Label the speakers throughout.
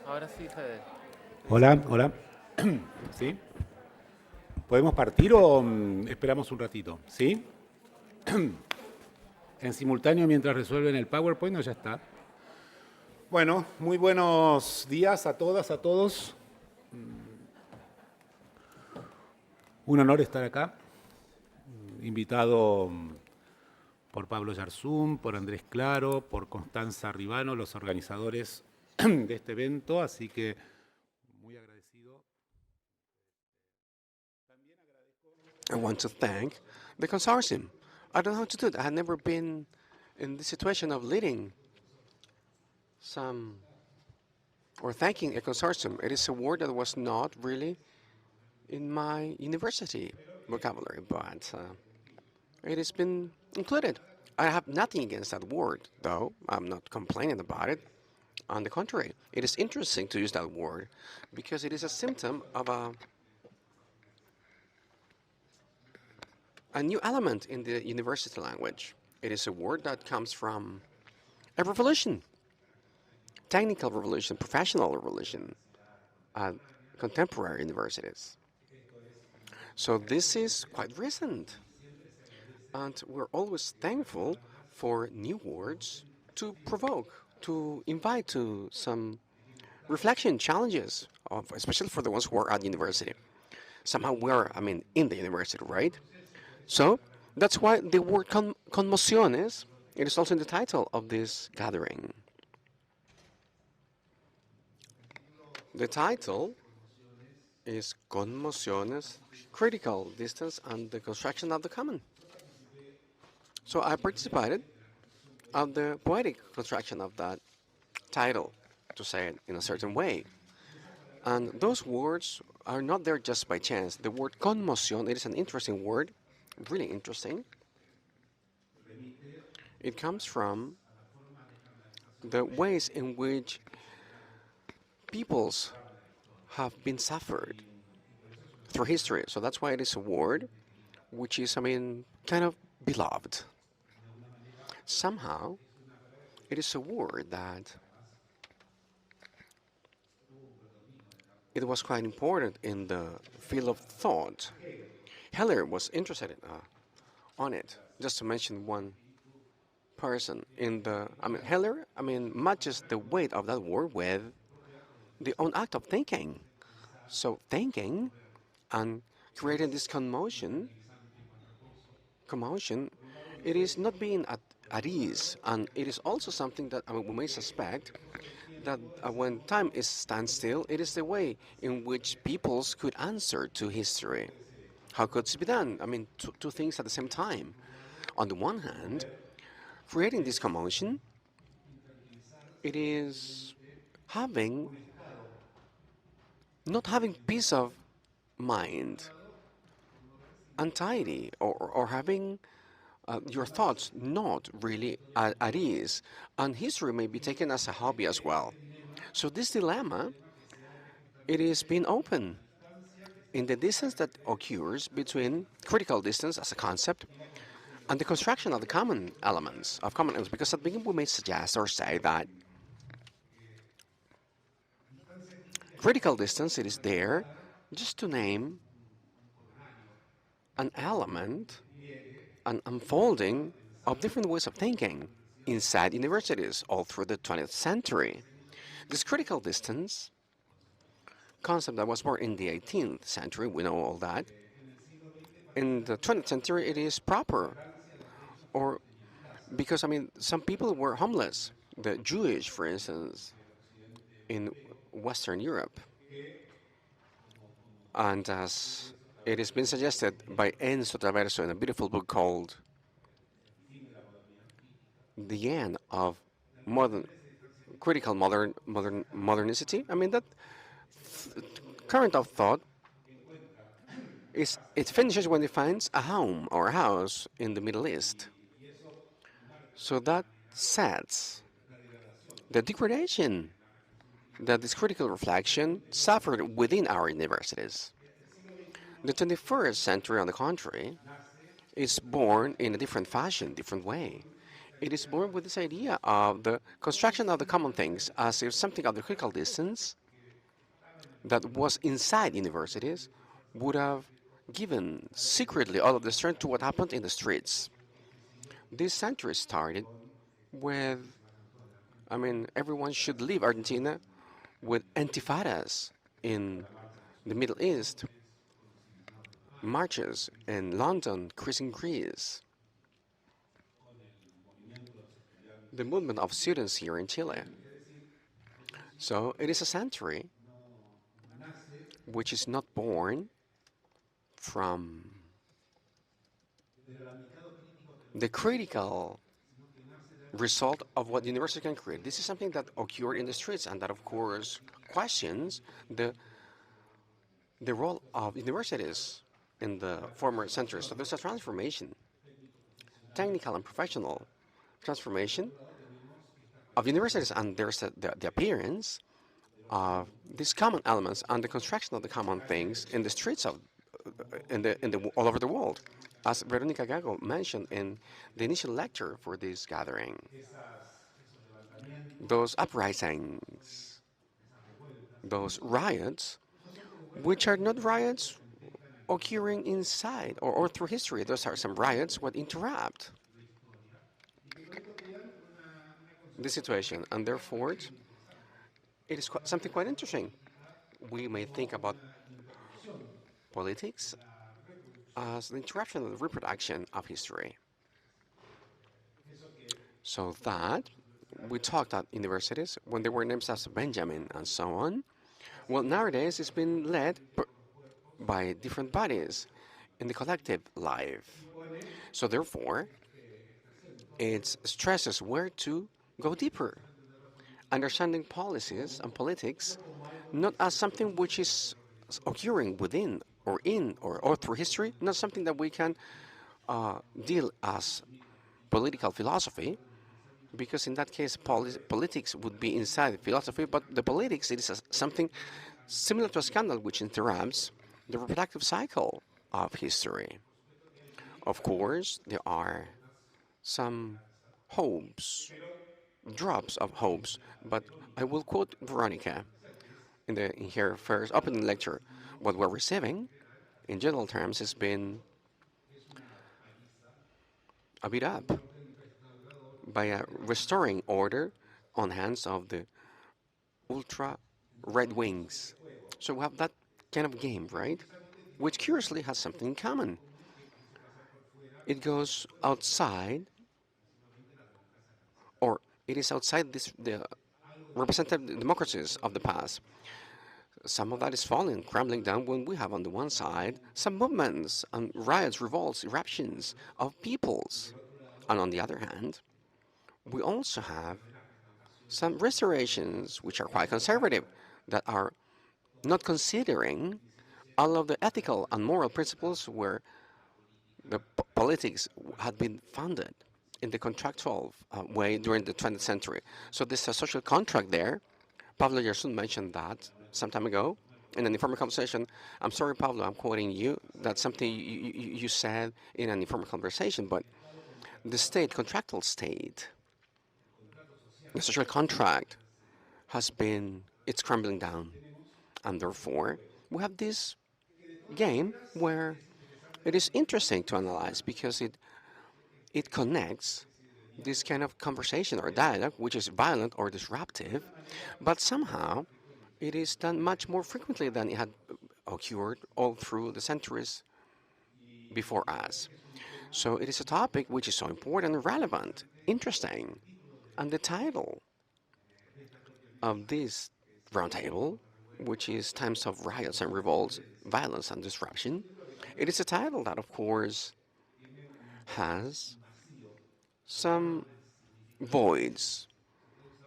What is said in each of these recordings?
Speaker 1: Ahora sí, Fede.
Speaker 2: Hola, hola. ¿Sí? ¿Podemos partir o esperamos un ratito? ¿Sí? En simultáneo mientras resuelven el PowerPoint o ya está. Bueno, muy buenos días a todas, a todos. Un honor estar acá. Invitado por Pablo Yarzún, por Andrés Claro, por Constanza Ribano, los organizadores de este evento, así que muy agradecido.
Speaker 3: I want to thank the consortium. I don't know how to do it. I had never been in the situation of leading some or thanking a consortium. It is a word that was not really in my university vocabulary, but it has been included. I have nothing against that word, though. I'm not complaining about it. On the contrary, it is interesting to use that word because it is a symptom of a new element in the university language. It is a word that comes from a revolution, technical revolution, professional revolution at contemporary universities. So this is quite recent. And we're always thankful for new words to provoke, to invite to some reflection challenges, especially for the ones who are at university. Somehow we're, in the university, right? So that's why the word Conmociones, it is also in the title of this gathering. The title is Conmociones, Critical Distance and the Construction of the Common. So I participated of the poetic construction of that title, to say it in a certain way. And those words are not there just by chance. The word conmoción, it is an interesting word, really interesting. It comes from the ways in which peoples have been suffered through history. So that's why it is a word which is, kind of beloved. Somehow, it is a word that it was quite important in the field of thought. Heller was interested on it. Just to mention one person in the, Heller, matches the weight of that word with the own act of thinking. So thinking and creating this commotion, it is not being at ease, and it is also something that we may suspect that when time is standstill, it is the way in which peoples could answer to history. How could this be done? Two things at the same time. On the one hand, creating this commotion, it is not having peace of mind, anxiety, or having your thoughts not really at ease. And history may be taken as a hobby as well. So this dilemma, it is being open in the distance that occurs between critical distance as a concept and the construction of the common elements, because at the beginning we may suggest or say that critical distance, it is there just to name an element, an unfolding of different ways of thinking inside universities all through the 20th century. This critical distance concept that was born in the 18th century, we know all that. In the 20th century, it is proper, or because, some people were homeless. The Jewish, for instance, in Western Europe. And as it has been suggested by Enzo Traverso in a beautiful book called The End of Critical Modernicity, that current of thought it finishes when it finds a home or a house in the Middle East. So that sets the degradation that this critical reflection suffered within our universities. The 21st century, on the contrary, is born in a different fashion, different way. it is born with this idea of the construction of the common things as if something of the critical distance that was inside universities would have given secretly all of the strength to what happened in the streets. This century started with, everyone should leave Argentina with intifadas in the Middle East, marches in London, Greece, the movement of students here in Chile. So it is a century which is not born from the critical result of what the university can create. This is something that occurred in the streets and that, of course, questions the role of universities in the former centuries. So there's a transformation, technical and professional transformation of universities, and there's the appearance of these common elements and the construction of the common things in the streets of all over the world, as Veronica Gago mentioned in the initial lecture for this gathering. Those uprisings, those riots, which are not riots occurring inside or through history. Those are some riots that interrupt the situation, and therefore it is something quite interesting. We may think about politics as the interruption of the reproduction of history. So that we talked at universities when there were names as Benjamin and so on. Well, nowadays it's been led by different bodies in the collective life. So therefore, it stresses where to go deeper, understanding policies and politics not as something which is occurring within or in or through history, not something that we can deal as political philosophy, because in that case politics would be inside philosophy, but the politics, it is something similar to a scandal which interrupts the reproductive cycle of history. Of course, there are some hopes, drops of hopes, but I will quote Veronica in her first opening lecture. What we're receiving, in general terms, has been a bit up by a restoring order on hands of the ultra red wings. So we have that kind of game, right? Which curiously has something in common. It goes outside, or it is outside the representative democracies of the past. Some of that is falling, crumbling down when we have on the one side some movements and riots, revolts, eruptions of peoples. And on the other hand, we also have some restorations which are quite conservative, that are not considering all of the ethical and moral principles where the politics had been founded in the contractual way during the 20th century. So there's a social contract there. Pablo Yersun mentioned that some time ago in an informal conversation. I'm sorry, Pablo, I'm quoting you. That's something you said in an informal conversation, but the state, contractual state, the social contract it's crumbling down. And therefore, we have this game where it is interesting to analyze because it connects this kind of conversation or dialogue, which is violent or disruptive, but somehow it is done much more frequently than it had occurred all through the centuries before us. So it is a topic which is so important and relevant, interesting. And the title of this roundtable, which is Times of Riots and Revolts, Violence and Disruption, it is a title that, of course, has some voids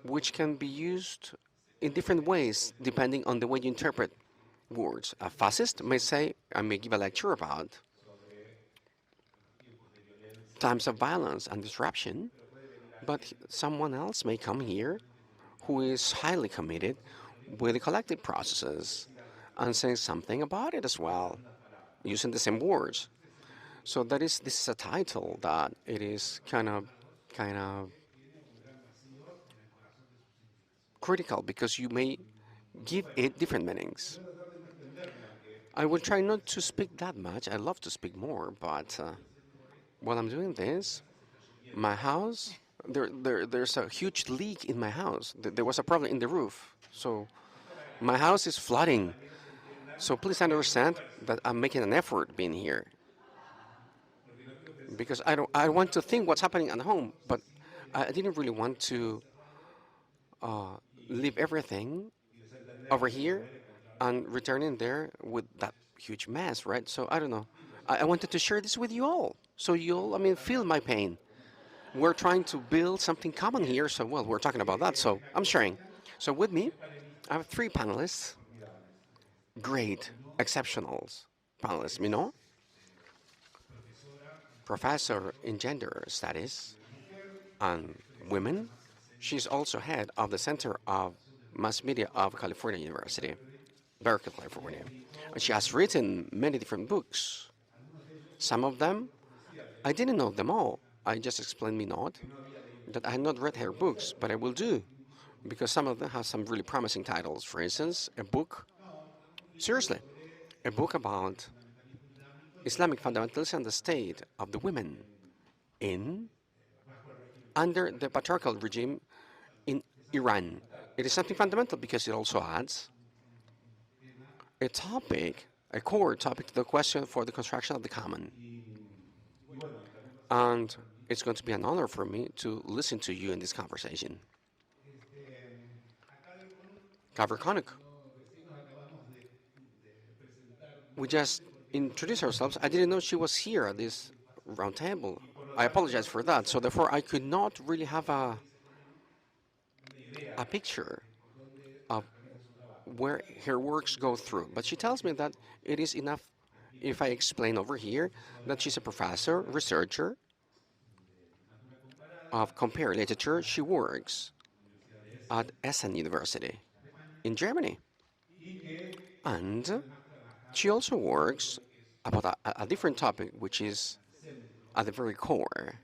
Speaker 3: which can be used in different ways depending on the way you interpret words. A fascist may say, I may give a lecture about times of violence and disruption, but someone else may come here who is highly committed with the collective processes and say something about it as well, using the same words. So this is a title that it is kind of kind of critical because you may give it different meanings. I will try not to speak that much. I love to speak more, but while I'm doing this, my house, there's a huge leak in my house. There was a problem in the roof. So my house is flooding. So please understand that I'm making an effort being here. Because I want to think what's happening at home, but I didn't really want to leave everything over here and return in there with that huge mess, right? So I don't know. I wanted to share this with you all. So you all, I mean, feel my pain. We're trying to build something common here. So, well, we're talking about that. So I'm sharing. So with me, I have three panelists. Great, exceptional panelists. Minoo, professor in gender studies and women. She's also head of the Center of Mass Media of California University, Berkeley, California. And she has written many different books. Some of them, I didn't know them all. I just explained me not that I had not read her books, but I will do because some of them have some really promising titles. For instance, a book, seriously, a book about Islamic fundamentalism and the state of the women in under the patriarchal regime in Iran. It is something fundamental because it also adds a topic, a core topic to the question for the construction of the common. And it's going to be an honor for me to listen to you in this conversation. Kader Konuk. We just introduced ourselves. I didn't know she was here at this round table. I apologize for that. So therefore, I could not really have a picture of where her works go through. But she tells me that it is enough if I explain over here that she's a professor, researcher of comparative literature. She works at Essen University in Germany. And she also works about a different topic, which is at the very core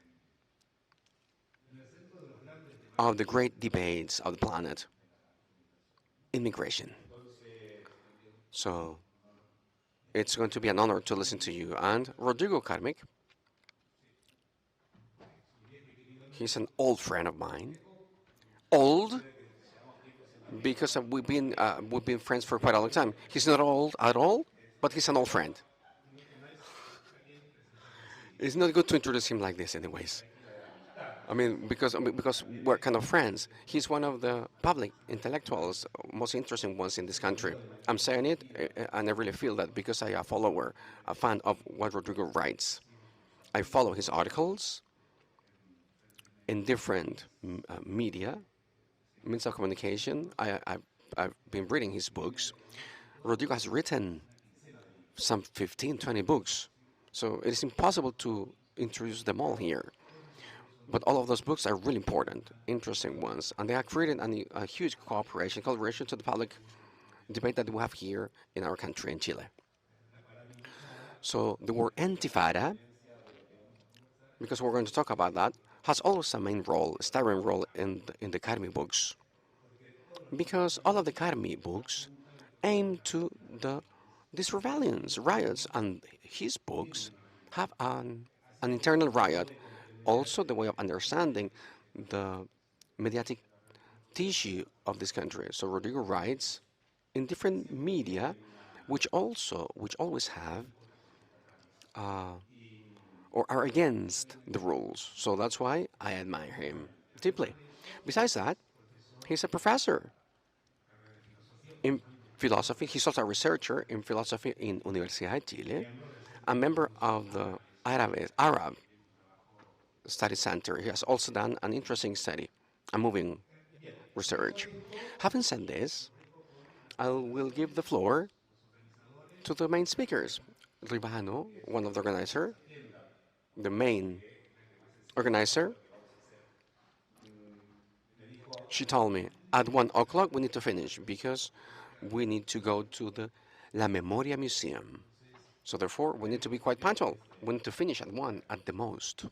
Speaker 3: of the great debates of the planet, immigration. So it's going to be an honor to listen to you. And Rodrigo Karmy, he's an old friend of mine. Old because we've been friends for quite a long time. He's not old at all, but he's an old friend. It's not good to introduce him like this, anyways. I mean, because we're kind of friends. He's one of the public intellectuals, most interesting ones in this country. I'm saying it, and I really feel that because I'm a follower, a fan of what Rodrigo writes. I follow his articles in different media, means of communication. I've been reading his books. Rodrigo has written some 15, 20 books. So it is impossible to introduce them all here. But all of those books are really important, interesting ones, and they have created a huge collaboration to the public debate that we have here in our country, in Chile. So the word intifada, because we're going to talk about that, has always a main role, a starring role in the Karmy books. Because all of the Karmy books aim to these rebellions, riots, and his books have an internal riot. Also, the way of understanding the mediatic tissue of this country. So Rodrigo writes in different media, which always have or are against the rules. So that's why I admire him deeply. Besides that, he's a professor in philosophy. He's also a researcher in philosophy in Universidad de Chile, a member of the Arab Study Center. He has also done an interesting study, a moving research. Having said this, I will give the floor to the main speakers. Ribano, one of the organizers, the main organizer, she told me at 1 o'clock we need to finish because we need to go to the La Memoria Museum. So therefore, we need to be quite punctual. We need to finish at 1 at the most.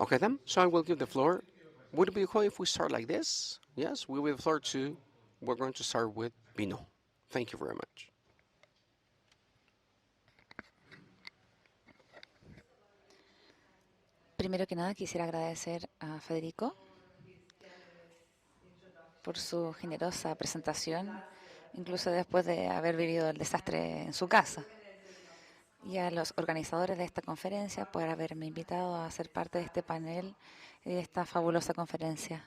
Speaker 3: Okay then, so I will give the floor. Would it be okay if we start like this? Yes, we will give the floor to, we're going to start with Minoo. Thank you very much.
Speaker 1: Primero que nada, quisiera agradecer a Federico por su generosa presentación, incluso después de haber vivido el desastre en su casa, y a los organizadores de esta conferencia por haberme invitado a ser parte de este panel y de esta fabulosa conferencia.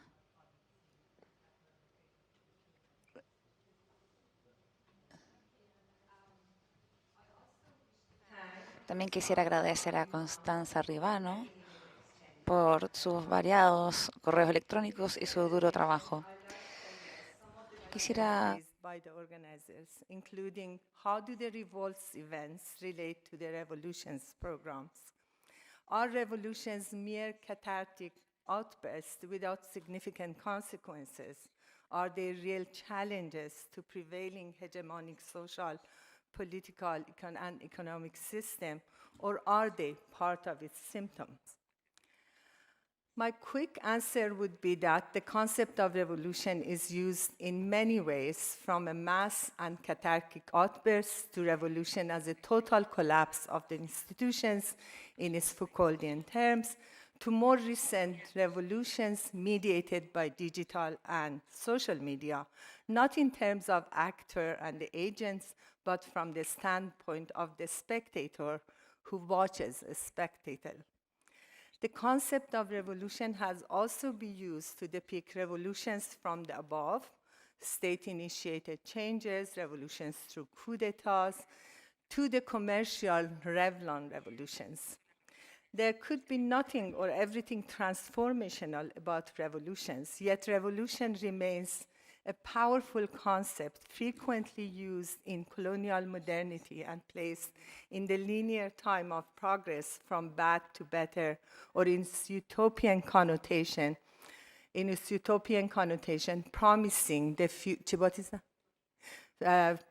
Speaker 1: También quisiera agradecer a Constanza Ribano por sus variados correos electrónicos y su duro trabajo. Quisiera
Speaker 4: by the organizers, including how do the revolts events relate to the revolutions programs? Are revolutions mere cathartic outbursts without significant consequences? Are they real challenges to prevailing hegemonic social, political, and economic system, or are they part of its symptoms? My quick answer would be that the concept of revolution is used in many ways, from a mass and cathartic outburst to revolution as a total collapse of the institutions in its Foucauldian terms, to more recent revolutions mediated by digital and social media, not in terms of actor and the agents, but from the standpoint of the spectator who watches a spectator. The concept of revolution has also been used to depict revolutions from the above, state-initiated changes, revolutions through coup d'etats, to the commercial Revlon revolutions. There could be nothing or everything transformational about revolutions, yet revolution remains a powerful concept frequently used in colonial modernity and placed in the linear time of progress from bad to better, or in its utopian connotation, promising the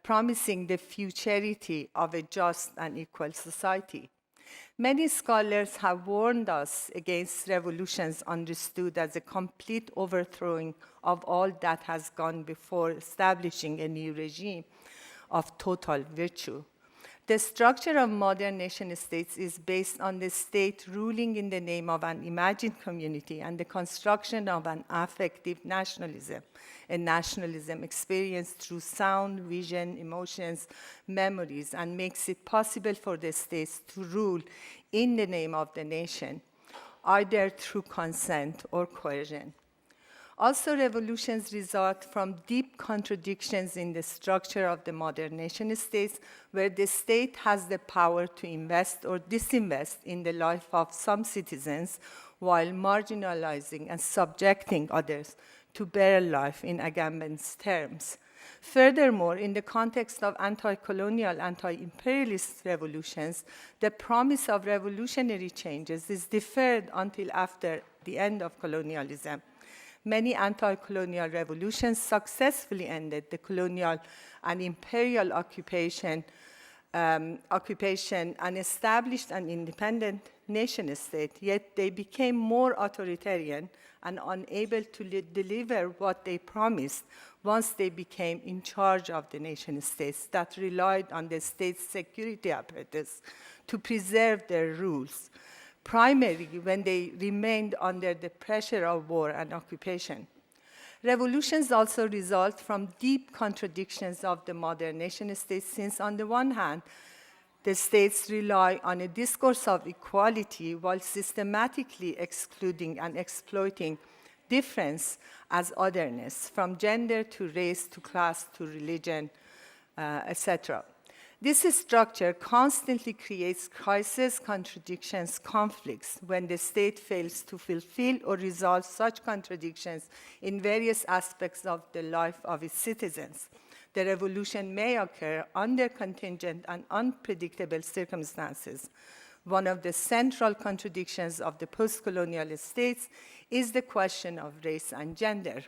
Speaker 4: promising the futurity of a just and equal society. Many scholars have warned us against revolutions understood as a complete overthrowing of all that has gone before, establishing a new regime of total virtue. The structure of modern nation-states is based on the state ruling in the name of an imagined community and the construction of an affective nationalism, a nationalism experienced through sound, vision, emotions, memories, and makes it possible for the states to rule in the name of the nation, either through consent or coercion. Also, revolutions result from deep contradictions in the structure of the modern nation-states, where the state has the power to invest or disinvest in the life of some citizens while marginalizing and subjecting others to better life in Agamben's terms. Furthermore, in the context of anti-colonial, anti-imperialist revolutions, the promise of revolutionary changes is deferred until after the end of colonialism. Many anti-colonial revolutions successfully ended the colonial and imperial occupation and established an independent nation-state, yet they became more authoritarian and unable to deliver what they promised once they became in charge of the nation-states that relied on the state's security apparatus to preserve their rules, primarily when they remained under the pressure of war and occupation. Revolutions also result from deep contradictions of the modern nation-states, since on the one hand, the states rely on a discourse of equality while systematically excluding and exploiting difference as otherness, from gender to race to class to religion, etc. This structure constantly creates crises, contradictions, conflicts when the state fails to fulfill or resolve such contradictions in various aspects of the life of its citizens. The revolution may occur under contingent and unpredictable circumstances. One of the central contradictions of the post-colonial states is the question of race and gender.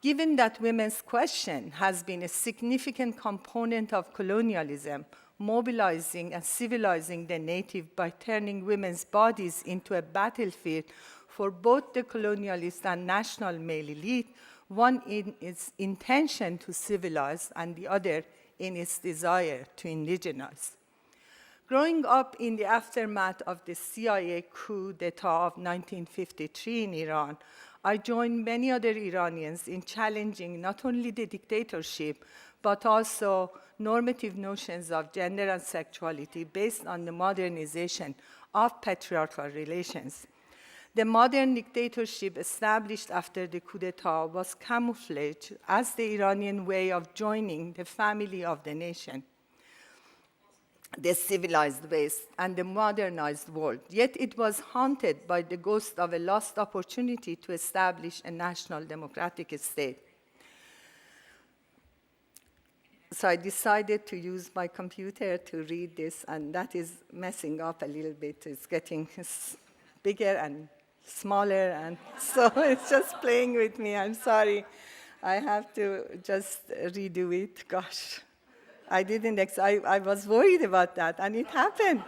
Speaker 4: Given that women's question has been a significant component of colonialism, mobilizing and civilizing the native by turning women's bodies into a battlefield for both the colonialist and national male elite, one in its intention to civilize and the other in its desire to indigenize. Growing up in the aftermath of the CIA coup d'etat of 1953 in Iran, I joined many other Iranians in challenging not only the dictatorship, but also normative notions of gender and sexuality based on the modernization of patriarchal relations. The modern dictatorship established after the coup d'etat was camouflaged as the Iranian way of joining the family of the nation, the civilized West, and the modernized world. Yet it was haunted by the ghost of a lost opportunity to establish a national democratic state. So I decided to use my computer to read this, and that is messing up a little bit. It's getting bigger and smaller, and so it's just playing with me. I'm sorry. I have to just redo it. Gosh, I didn't. I was worried about that, and it happened.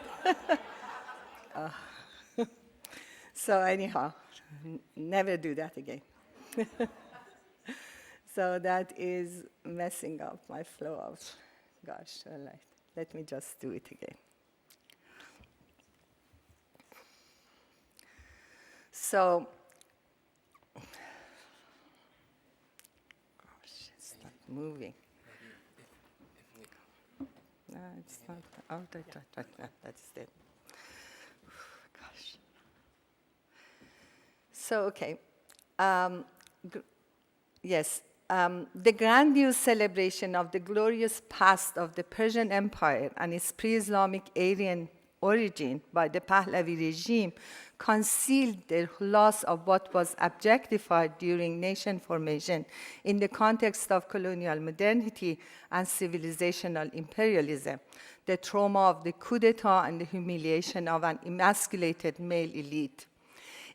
Speaker 4: So anyhow, never do that again. So that is messing up my flow of, gosh, all right. Let me just do it again. So, gosh, it's not moving. No, it's not. Oh, that's it. Gosh. So, okay. Yes. The grandiose celebration of the glorious past of the Persian Empire and its pre-Islamic Aryan origin by the Pahlavi regime concealed the loss of what was objectified during nation formation in the context of colonial modernity and civilizational imperialism, the trauma of the coup d'etat and the humiliation of an emasculated male elite.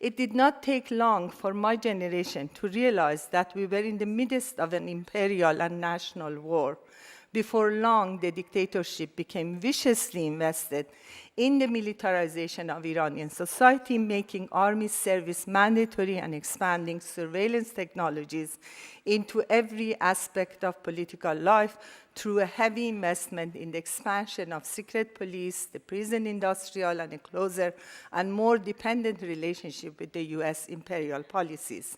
Speaker 4: It did not take long for my generation to realize that we were in the midst of an imperial and national war. Before long, the dictatorship became viciously invested in the militarization of Iranian society, making army service mandatory and expanding surveillance technologies into every aspect of political life through a heavy investment in the expansion of secret police, the prison industrial, and a closer and more dependent relationship with the US imperial policies.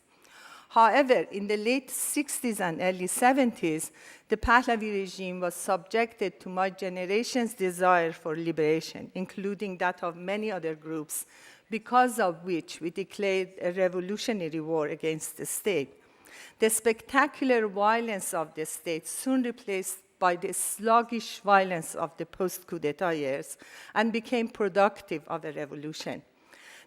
Speaker 4: However, in the late 60s and early 70s, the Pahlavi regime was subjected to my generation's desire for liberation, including that of many other groups, because of which we declared a revolutionary war against the state. The spectacular violence of the state soon replaced by the sluggish violence of the post-coup d'etat years and became productive of a revolution.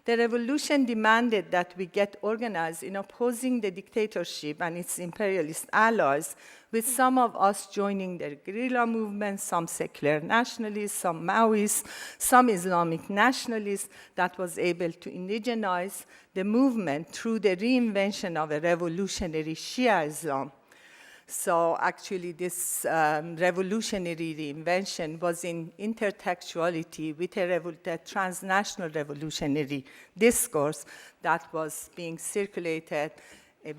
Speaker 4: The revolution demanded that we get organized in opposing the dictatorship and its imperialist allies, with some of us joining the guerrilla movement, some secular nationalists, some Maoists, some Islamic nationalists that was able to indigenize the movement through the reinvention of a revolutionary Shia Islam. So actually, this revolutionary reinvention was in intertextuality with a transnational revolutionary discourse that was being circulated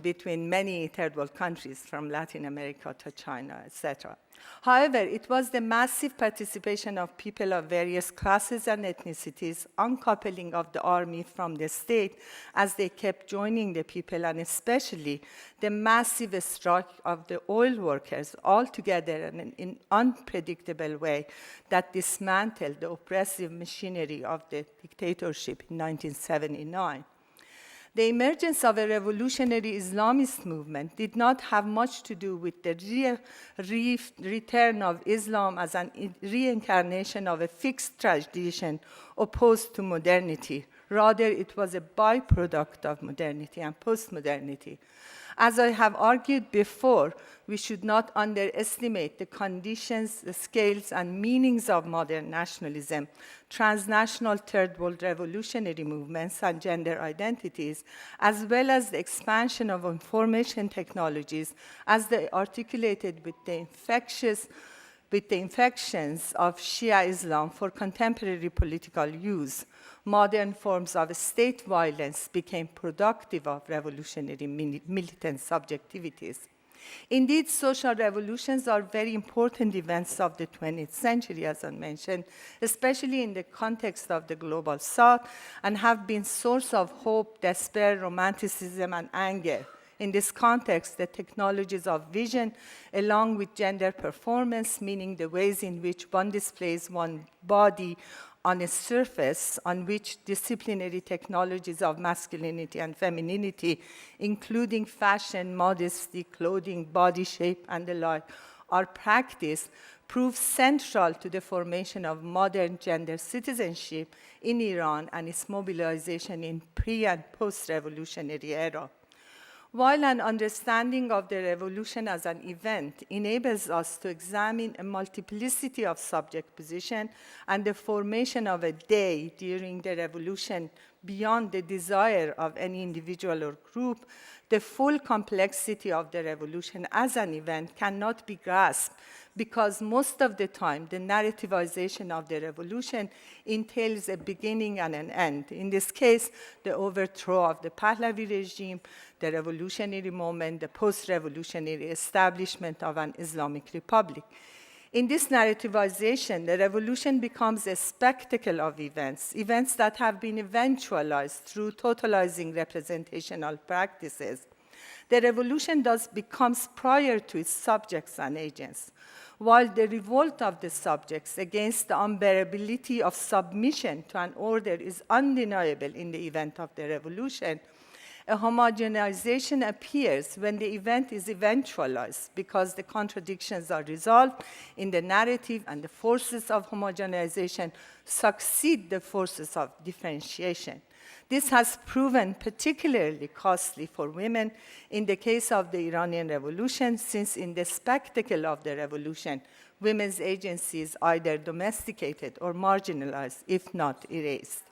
Speaker 4: between many third world countries, from Latin America to China, etc. However, it was the massive participation of people of various classes and ethnicities, uncoupling of the army from the state as they kept joining the people, and especially the massive strike of the oil workers all together in an unpredictable way that dismantled the oppressive machinery of the dictatorship in 1979. The emergence of a revolutionary Islamist movement did not have much to do with the return of Islam as an reincarnation of a fixed tradition opposed to modernity. Rather, it was a byproduct of modernity and postmodernity. As I have argued before, we should not underestimate the conditions, the scales, and meanings of modern nationalism, transnational third world revolutionary movements, and gender identities, as well as the expansion of information technologies as they articulated with the infectious with the infections of Shia Islam for contemporary political use, modern forms of state violence became productive of revolutionary militant subjectivities. Indeed, social revolutions are very important events of the 20th century, as I mentioned, especially in the context of the global south, and have been source of hope, despair, romanticism, and anger. In this context, the technologies of vision, along with gender performance, meaning the ways in which one displays one body on a surface on which disciplinary technologies of masculinity and femininity, including fashion, modesty, clothing, body shape, and the like, are practiced, prove central to the formation of modern gender citizenship in Iran and its mobilization in pre- and post-revolutionary era. While an understanding of the revolution as an event enables us to examine a multiplicity of subject position and the formation of a day during the revolution beyond the desire of any individual or group, the full complexity of the revolution as an event cannot be grasped because most of the time the narrativization of the revolution entails a beginning and an end. In this case, the overthrow of the Pahlavi regime, the revolutionary moment, the post-revolutionary establishment of an Islamic republic. In this narrativization, the revolution becomes a spectacle of events, events that have been eventualized through totalizing representational practices. The revolution thus becomes prior to its subjects and agents. While the revolt of the subjects against the unbearability of submission to an order is undeniable in the event of the revolution, a homogenization appears when the event is eventualized because the contradictions are resolved in the narrative and the forces of homogenization succeed the forces of differentiation. This has proven particularly costly for women in the case of the Iranian Revolution, since in the spectacle of the revolution, women's agency is either domesticated or marginalized, if not erased.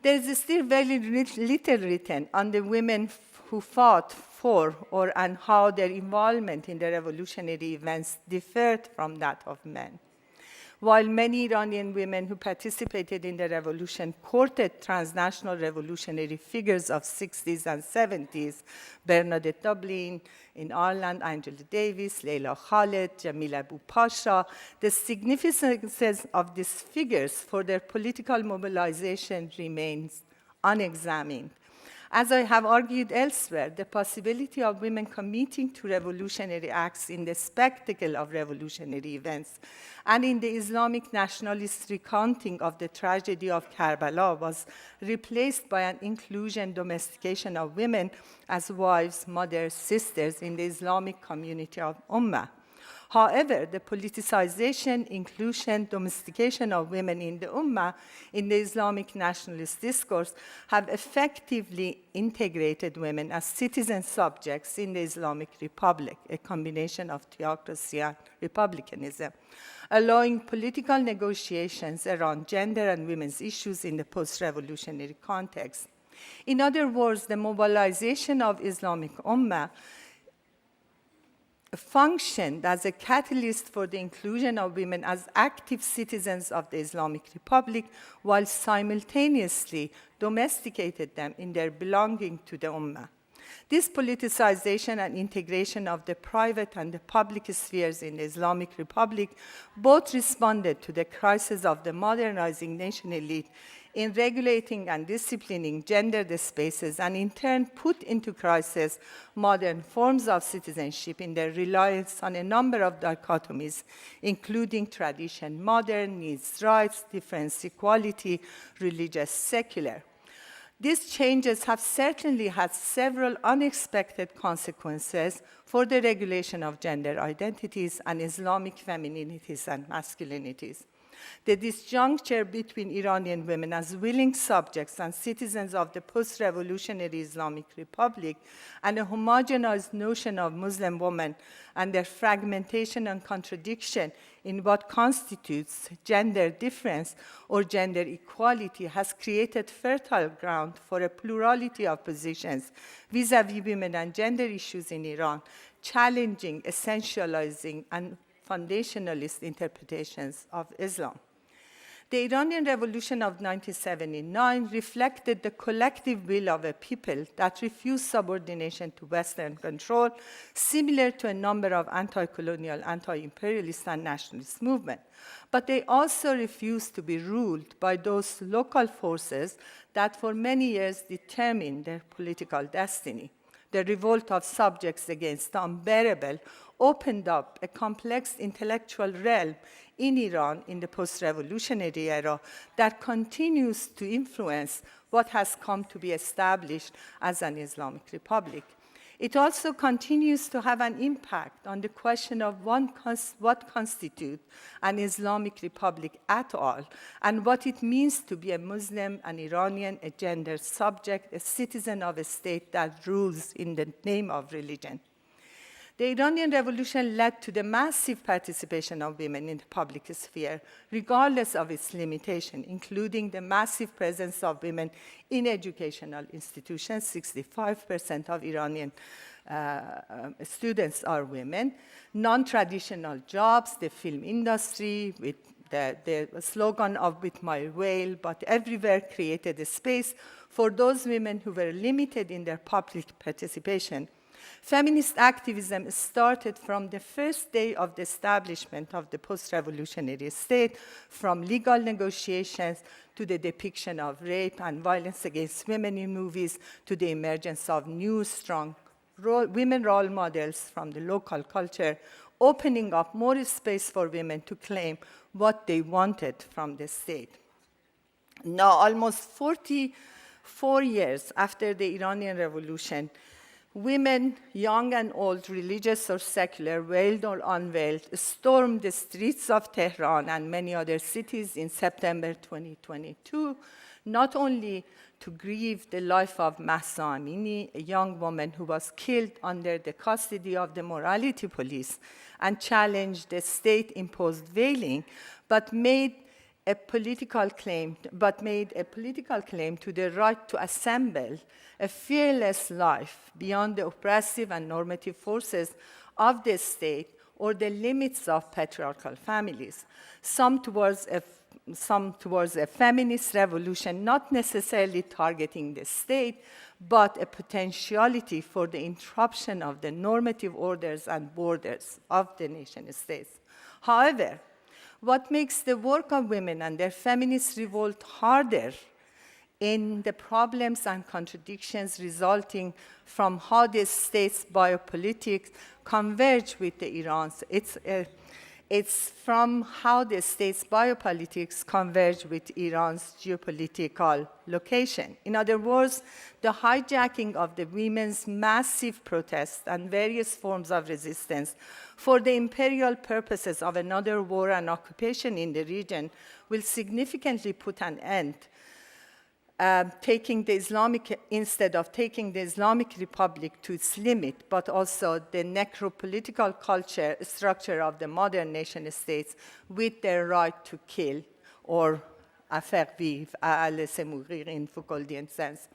Speaker 4: There is still very little written on the women who fought for and how their involvement in the revolutionary events differed from that of men. While many Iranian women who participated in the revolution courted transnational revolutionary figures of 60s and 70s, Bernadette Dublin, in Ireland, Angela Davis, Leila Khaled, Jamila Abu Pasha, the significance of these figures for their political mobilization remains unexamined. As I have argued elsewhere, the possibility of women committing to revolutionary acts in the spectacle of revolutionary events and in the Islamic nationalist recounting of the tragedy of Karbala was replaced by an inclusion, domestication of women as wives, mothers, sisters in the Islamic community of Ummah. However, the politicization, inclusion, domestication of women in the Ummah in the Islamic nationalist discourse have effectively integrated women as citizen subjects in the Islamic Republic, a combination of theocracy and republicanism, allowing political negotiations around gender and women's issues in the post-revolutionary context. In other words, the mobilization of Islamic Ummah functioned as a catalyst for the inclusion of women as active citizens of the Islamic Republic, while simultaneously domesticated them in their belonging to the Ummah. This politicization and integration of the private and the public spheres in the Islamic Republic both responded to the crisis of the modernizing nation elite in regulating and disciplining gendered spaces, and in turn put into crisis modern forms of citizenship in their reliance on a number of dichotomies, including tradition, modern, needs, rights, difference, equality, religious, secular. These changes have certainly had several unexpected consequences for the regulation of gender identities and Islamic femininities and masculinities. The disjuncture between Iranian women as willing subjects and citizens of the post-revolutionary Islamic Republic and a homogenized notion of Muslim women and their fragmentation and contradiction in what constitutes gender difference or gender equality has created fertile ground for a plurality of positions vis-à-vis women and gender issues in Iran, challenging, essentializing, and foundationalist interpretations of Islam. The Iranian Revolution of 1979 reflected the collective will of a people that refused subordination to Western control, similar to a number of anti-colonial, anti-imperialist, and nationalist movements. But they also refused to be ruled by those local forces that for many years determined their political destiny. The revolt of subjects against the unbearable opened up a complex intellectual realm in Iran in the post-revolutionary era that continues to influence what has come to be established as an Islamic republic. It also continues to have an impact on the question of what constitutes an Islamic republic at all, and what it means to be a Muslim, an Iranian, a gender subject, a citizen of a state that rules in the name of religion. The Iranian Revolution led to the massive participation of women in the public sphere, regardless of its limitation, including the massive presence of women in educational institutions. 65% of Iranian students are women. Non-traditional jobs, the film industry, with the slogan of "With my veil, but everywhere," created a space for those women who were limited in their public participation. Feminist activism started from the first day of the establishment of the post-revolutionary state, from legal negotiations to the depiction of rape and violence against women in movies, to the emergence of new, strong women role models from the local culture, opening up more space for women to claim what they wanted from the state. Now, almost 44 years after the Iranian Revolution, women, young and old, religious or secular, veiled or unveiled, stormed the streets of Tehran and many other cities in September 2022, not only to grieve the life of Mahsa Amini, a young woman who was killed under the custody of the morality police, and challenged the state-imposed veiling, but made a political claim to the right to assemble a fearless life beyond the oppressive and normative forces of the state or the limits of patriarchal families. Some towards a feminist revolution, not necessarily targeting the state, but a potentiality for the interruption of the normative orders and borders of the nation states. However, what makes the work of women and their feminist revolt harder in the problems and contradictions resulting from how the state's biopolitics converge with the Iran's. It's from how the state's biopolitics converge with Iran's geopolitical location. In other words, the hijacking of the women's massive protests and various forms of resistance for the imperial purposes of another war and occupation in the region will significantly put an end instead of taking the Islamic Republic to its limit, but also the necropolitical culture structure of the modern nation states with their right to kill or faire vivre, à laisser mourir in Foucauldian sense.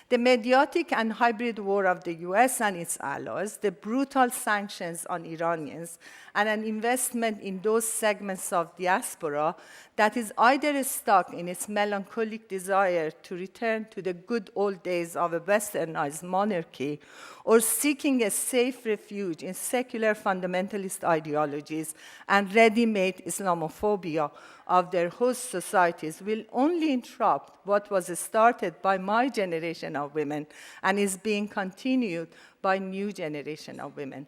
Speaker 4: The mediatic and hybrid war of the US and its allies, the brutal sanctions on Iranians, and an investment in those segments of diaspora that is either stuck in its melancholic desire to return to the good old days of a westernized monarchy, or seeking a safe refuge in secular fundamentalist ideologies and ready-made Islamophobia of their host societies will only interrupt what was started by my generation of women and is being continued by new generation of women.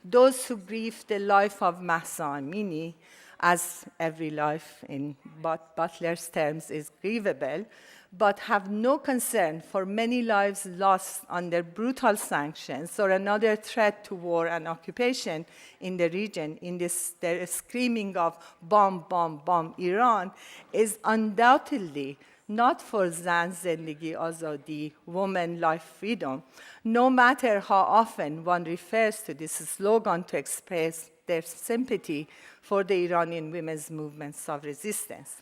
Speaker 4: Those who grieve the life of Mahsa Amini, as every life in Butler's terms is grievable, but have no concern for many lives lost under brutal sanctions or another threat to war and occupation in the region, in this their screaming of bomb, bomb, bomb Iran, is undoubtedly not for Zan Zendegi Azadi, woman, life, freedom, no matter how often one refers to this slogan to express their sympathy for the Iranian women's movements of resistance.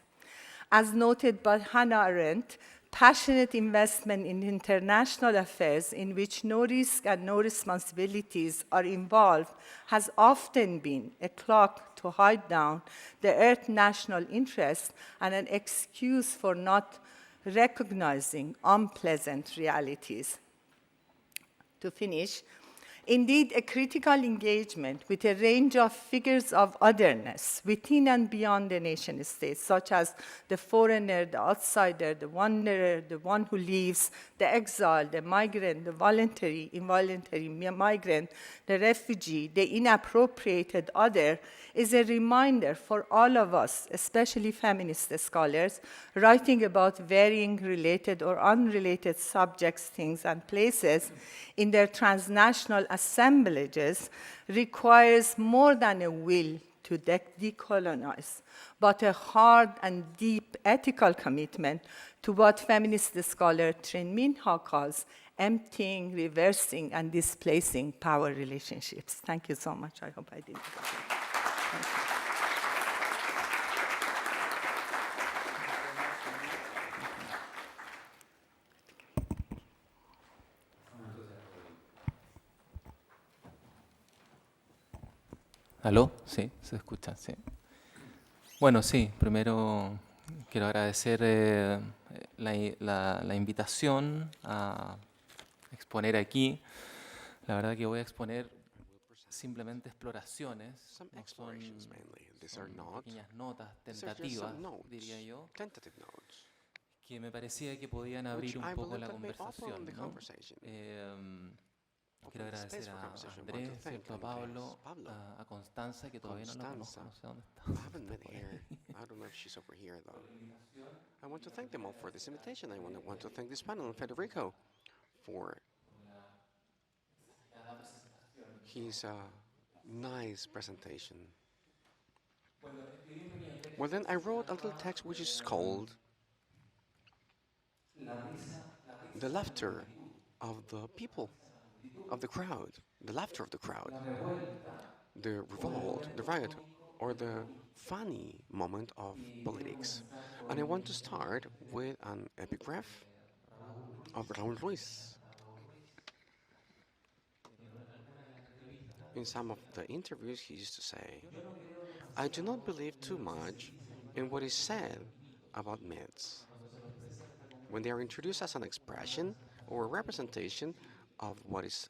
Speaker 4: As noted by Hannah Arendt, Passionate investment in international affairs in which no risk and no responsibilities are involved has often been a cloak to hide down the Earth's national interest and an excuse for not recognizing unpleasant realities. To finish, indeed, a critical engagement with a range of figures of otherness within and beyond the nation state, such as the foreigner, the outsider, the wanderer, the one who leaves, the exile, the migrant, the voluntary, involuntary migrant, the refugee, the inappropriated other, is a reminder for all of us, especially feminist scholars, writing about varying related or unrelated subjects, things, and places in their transnational assemblages requires more than a will to decolonize, but a hard and deep ethical commitment to what feminist scholar Trinh Minh calls emptying, reversing, and displacing power relationships. Thank you so much. I hope I did.
Speaker 5: ¿Aló? Sí, se escucha, sí. Bueno, sí, primero quiero agradecer la invitación a exponer aquí. La verdad que voy a exponer simplemente exploraciones, no son pequeñas notas tentativas, diría yo, que me parecía que podían abrir un poco la conversación, ¿no? Quiero agradecer a Andrés, ¿cierto? A Pablo, a Constanza, que todavía no la conozco, no sé dónde está.
Speaker 3: I haven't met her. I don't know if she's over here, though. I want to thank them all for this invitation. I want to thank this panel and Federico for his nice presentation. Well, then I wrote a little text which is called The Laughter of the People, of the crowd, the laughter of the crowd, the revolt, the riot, or the funny moment of politics. And I want to start with an epigraph of Raúl Ruiz. In some of the interviews, he used to say, I do not believe too much in what is said about myths when they are introduced as an expression or a representation of what is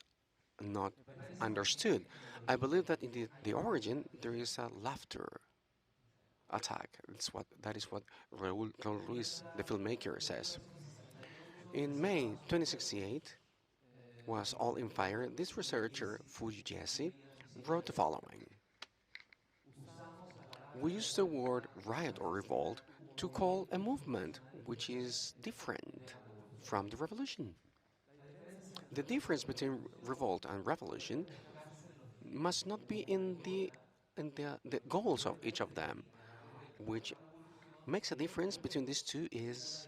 Speaker 3: not understood. I believe that in the origin there is a laughter attack. That is what Raúl Ruiz, the filmmaker, says. In May 2068, was all in fire. This researcher, Fuji Jesse, wrote the following. We use the word riot or revolt to call a movement which is different from the revolution. The difference between revolt and revolution must not be in the goals of each of them. Which makes a difference between these two is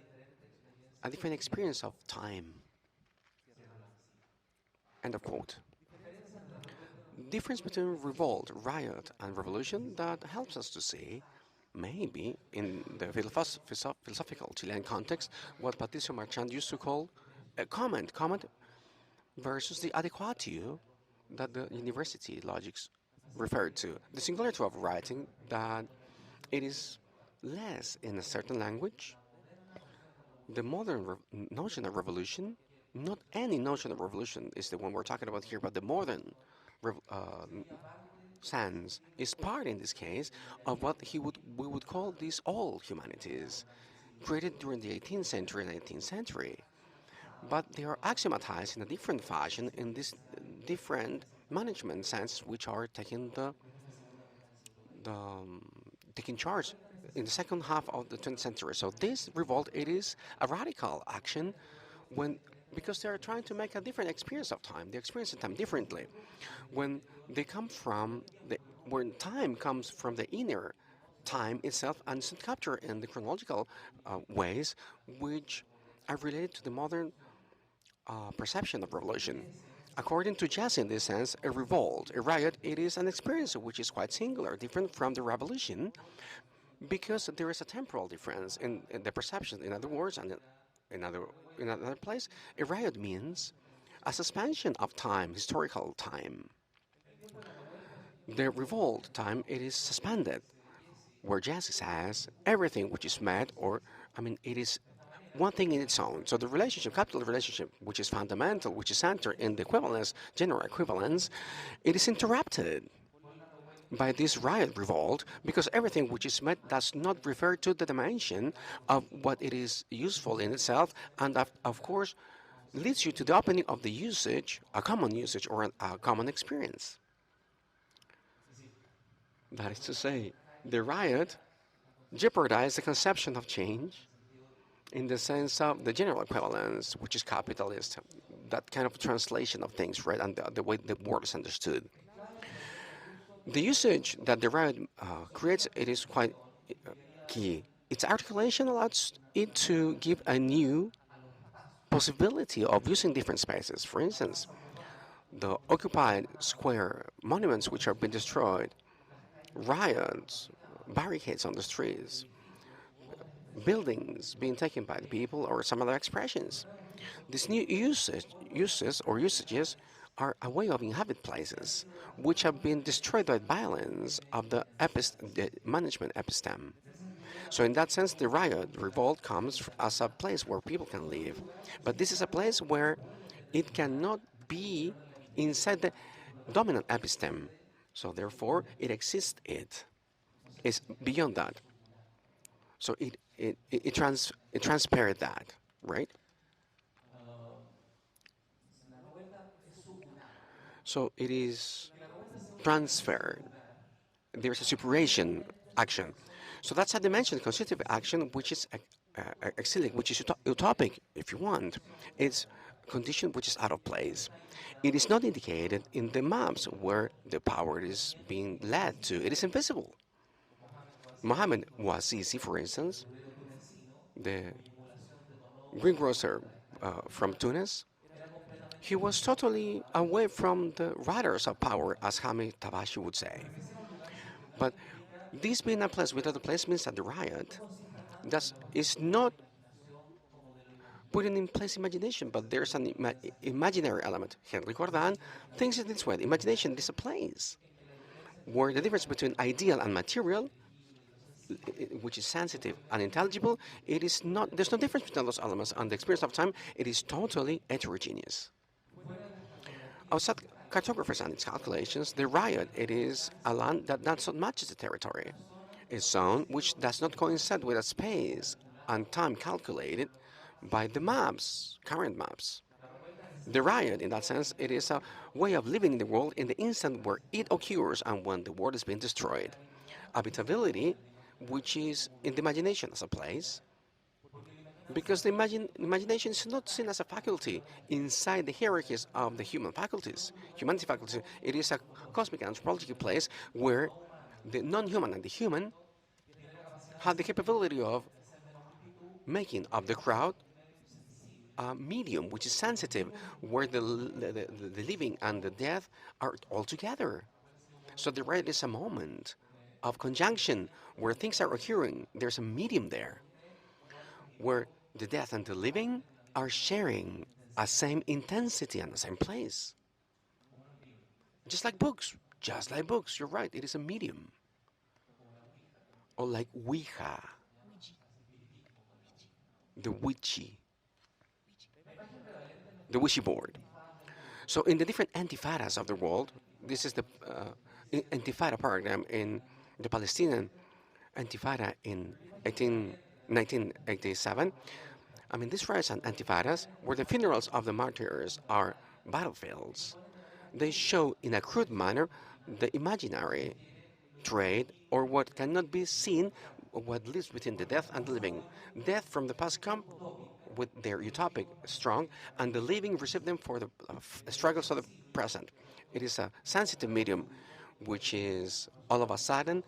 Speaker 3: a different experience of time. End of quote. Difference between revolt, riot, and revolution that helps us to see, maybe in the philosophical Chilean context, what Patricio Marchand used to call a comment versus the adequatio that the university logics referred to. The singularity of writing, that it is less in a certain language. The modern notion of revolution, not any notion of revolution is the one we're talking about here, but the modern sense is part, in this case, of what we would call these old humanities, created during the 18th century and 19th century. But they are axiomatized in a different fashion in this different management sense, which are taking taking charge in the second half of the 20th century. So this revolt, it is a radical action because they are trying to make a different experience of time. They experience time differently. When they come from when time comes from the inner time itself and is captured in the chronological ways, which are related to the modern perception of revolution. According to Jesse, in this sense, a revolt, a riot, it is an experience which is quite singular, different from the revolution, because there is a temporal difference in the perception. In other words, and another, in another place, a riot means a suspension of time, historical time. The revolt time, it is suspended, where Jesse says everything which is met, or, I mean, it is one thing in its own. So the relationship, capital relationship, which is fundamental, which is centered in the equivalence, general equivalence, it is interrupted by this riot revolt because everything which is met does not refer to the dimension of what it is useful in itself, and of course leads you to the opening of the usage, a common usage or a common experience. That is to say, the riot jeopardized the conception of change in the sense of the general equivalence, which is capitalist, that kind of translation of things, right, and the way the word is understood. The usage that the riot creates, it is quite key. Its articulation allows it to give a new possibility of using different spaces. For instance, the occupied square monuments which have been destroyed, riots, barricades on the streets, buildings being taken by the people, or some other expressions. These new usages are a way of inhabit places which have been destroyed by violence of the management episteme. So in that sense, the riot, revolt, comes as a place where people can live. But this is a place where it cannot be inside the dominant episteme. So therefore, it exists. It is beyond that. So it transparent that, right? So it is transferred. There's a superation action. So that's a dimension, constitutive action, which is exilic, which is utopic, if you want. It's condition which is out of place. It is not indicated in the maps where the power is being led to. It is invisible. Mohammed Wazizi, for instance, the greengrocer from Tunis, he was totally away from the riders of power, as Hamid Tabashi would say. But this being a place without a place means that the riot is not putting in place imagination, but there's an imaginary element. Henry Cordán thinks it this way. Imagination is a place where the difference between ideal and material, which is sensitive and intelligible, it is not. There's no difference between those elements, and the experience of time, it is totally heterogeneous. Outside cartographers and its calculations, the riot, it is a land that does not match the territory, a zone which does not coincide with a space and time calculated by the maps, current maps. The riot, in that sense, it is a way of living in the world in the instant where it occurs and when the world is being destroyed. Habitability, which is in the imagination as a place, because the imagination is not seen as a faculty inside the hierarchies of the human faculties, humanity faculty. It is a cosmic anthropological place where the non-human and the human have the capability of making of the crowd a medium which is sensitive, where the living and the death are all together. So the riot is a moment of conjunction where things are occurring. There's a medium there where the death and the living are sharing a same intensity and the same place. Just like books, you're right, it is a medium. Or like Ouija, the Ouija board. So in the different intifadas of the world, this is the intifada paradigm in the Palestinian intifada in 1987. I mean, these riots and intifadas, where the funerals of the martyrs are battlefields, they show in a crude manner the imaginary trade, or what cannot be seen, what lives between the death and the living. Death from the past come with their utopic strong, and the living receive them for the struggles of the present. It is a sensitive medium, which is all of a sudden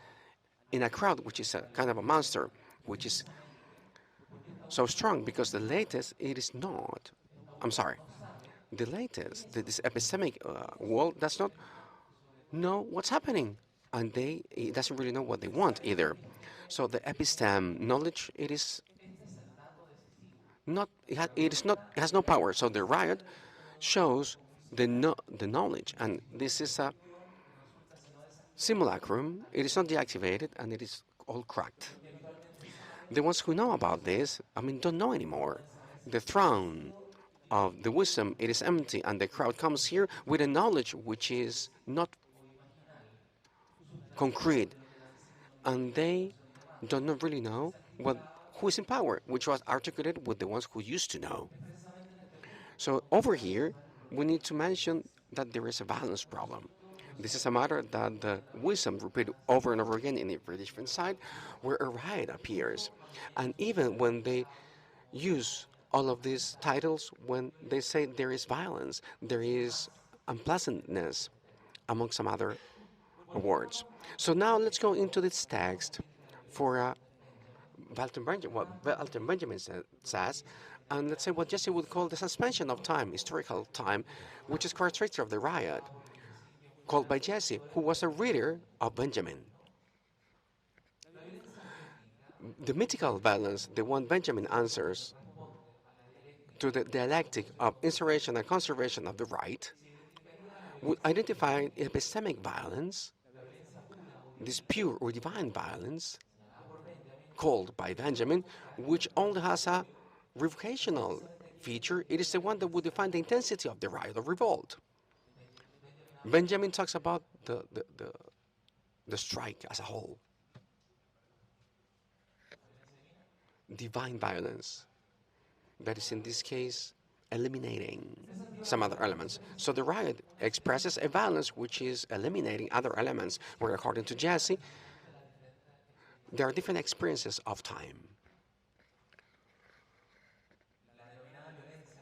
Speaker 3: in a crowd, which is a kind of a monster, which is so strong because the latest, it is not. I'm sorry. The latest, this epistemic world does not know what's happening, and it doesn't really know what they want either. So the episteme knowledge, it is it has no power. So the riot shows the knowledge, and this is a simulacrum. It is not deactivated, and it is all cracked. The ones who know about this, don't know anymore. The throne of the wisdom, it is empty, and the crowd comes here with a knowledge which is not concrete, and they do not really know who is in power, which was articulated with the ones who used to know. So over here, we need to mention that there is a balance problem. This is a matter that the wisdom repeated over and over again in every different side, where a riot appears. And even when they use all of these titles, when they say there is violence, there is unpleasantness, among some other words. So now let's go into this text for what Walter Benjamin says, and let's say what Jesse would call the suspension of time, historical time, which is characteristic of the riot, called by Jesse, who was a reader of Benjamin. The mythical violence, the one Benjamin answers to the dialectic of instauration and conservation of the right, would identify epistemic violence, this pure or divine violence, called by Benjamin, which only has a revocational feature. It is the one that would define the intensity of the riot or revolt. Benjamin talks about the strike as a whole. Divine violence, that is in this case eliminating some other elements. So the riot expresses a violence which is eliminating other elements, where according to Jesse, there are different experiences of time.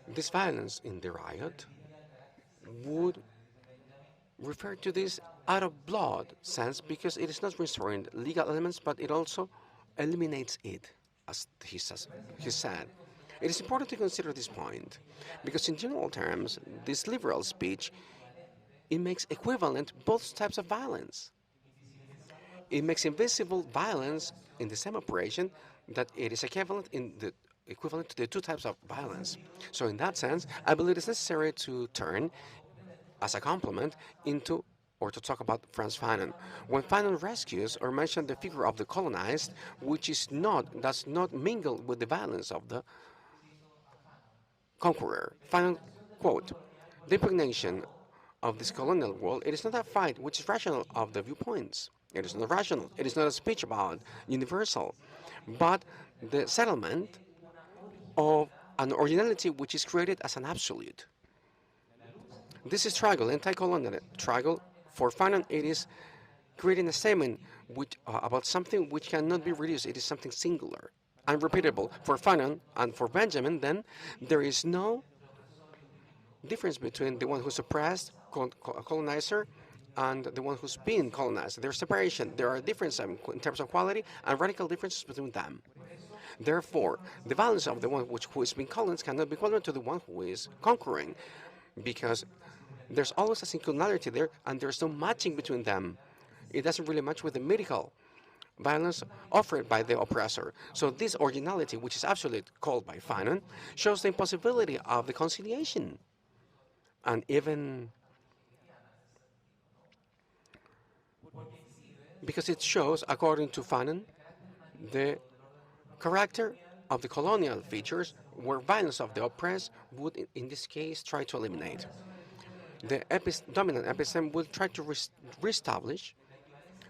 Speaker 3: This violence in the riot would refer to this out of blood sense, because it is not restoring legal elements, but it also eliminates it, as he said. It is important to consider this point, because in general terms, this liberal speech, it makes equivalent both types of violence. It makes invisible violence in the same operation that it is equivalent to the two types of violence. So in that sense, I believe it's necessary to turn, as a complement, into or to talk about Frantz Fanon. When Fanon rescues or mentions the figure of the colonized, which does not mingle with the violence of the conqueror. Fanon, quote, "The impregnation of this colonial world, it is not a fight which is rational of the viewpoints. It is not rational. It is not a speech about universal, but the settlement of an originality which is created as an absolute." This struggle, anti-colonial struggle, for Fanon, it is creating a statement about something which cannot be reduced. It is something singular, unrepeatable. For Fanon and for Benjamin, then, there is no difference between the one who's oppressed, colonizer, and the one who's being colonized. There's separation. There are differences in terms of quality and radical differences between them. Therefore, the violence of the one who is being colonized cannot be equivalent to the one who is conquering, because there's always a singularity there, and there's no matching between them. It doesn't really match with the mythical violence offered by the oppressor. So this originality, which is absolute, called by Fanon, shows the impossibility of the conciliation. And even because it shows, according to Fanon, the character of the colonial features, where violence of the oppressed would, in this case, try to eliminate. The dominant episteme will try to reestablish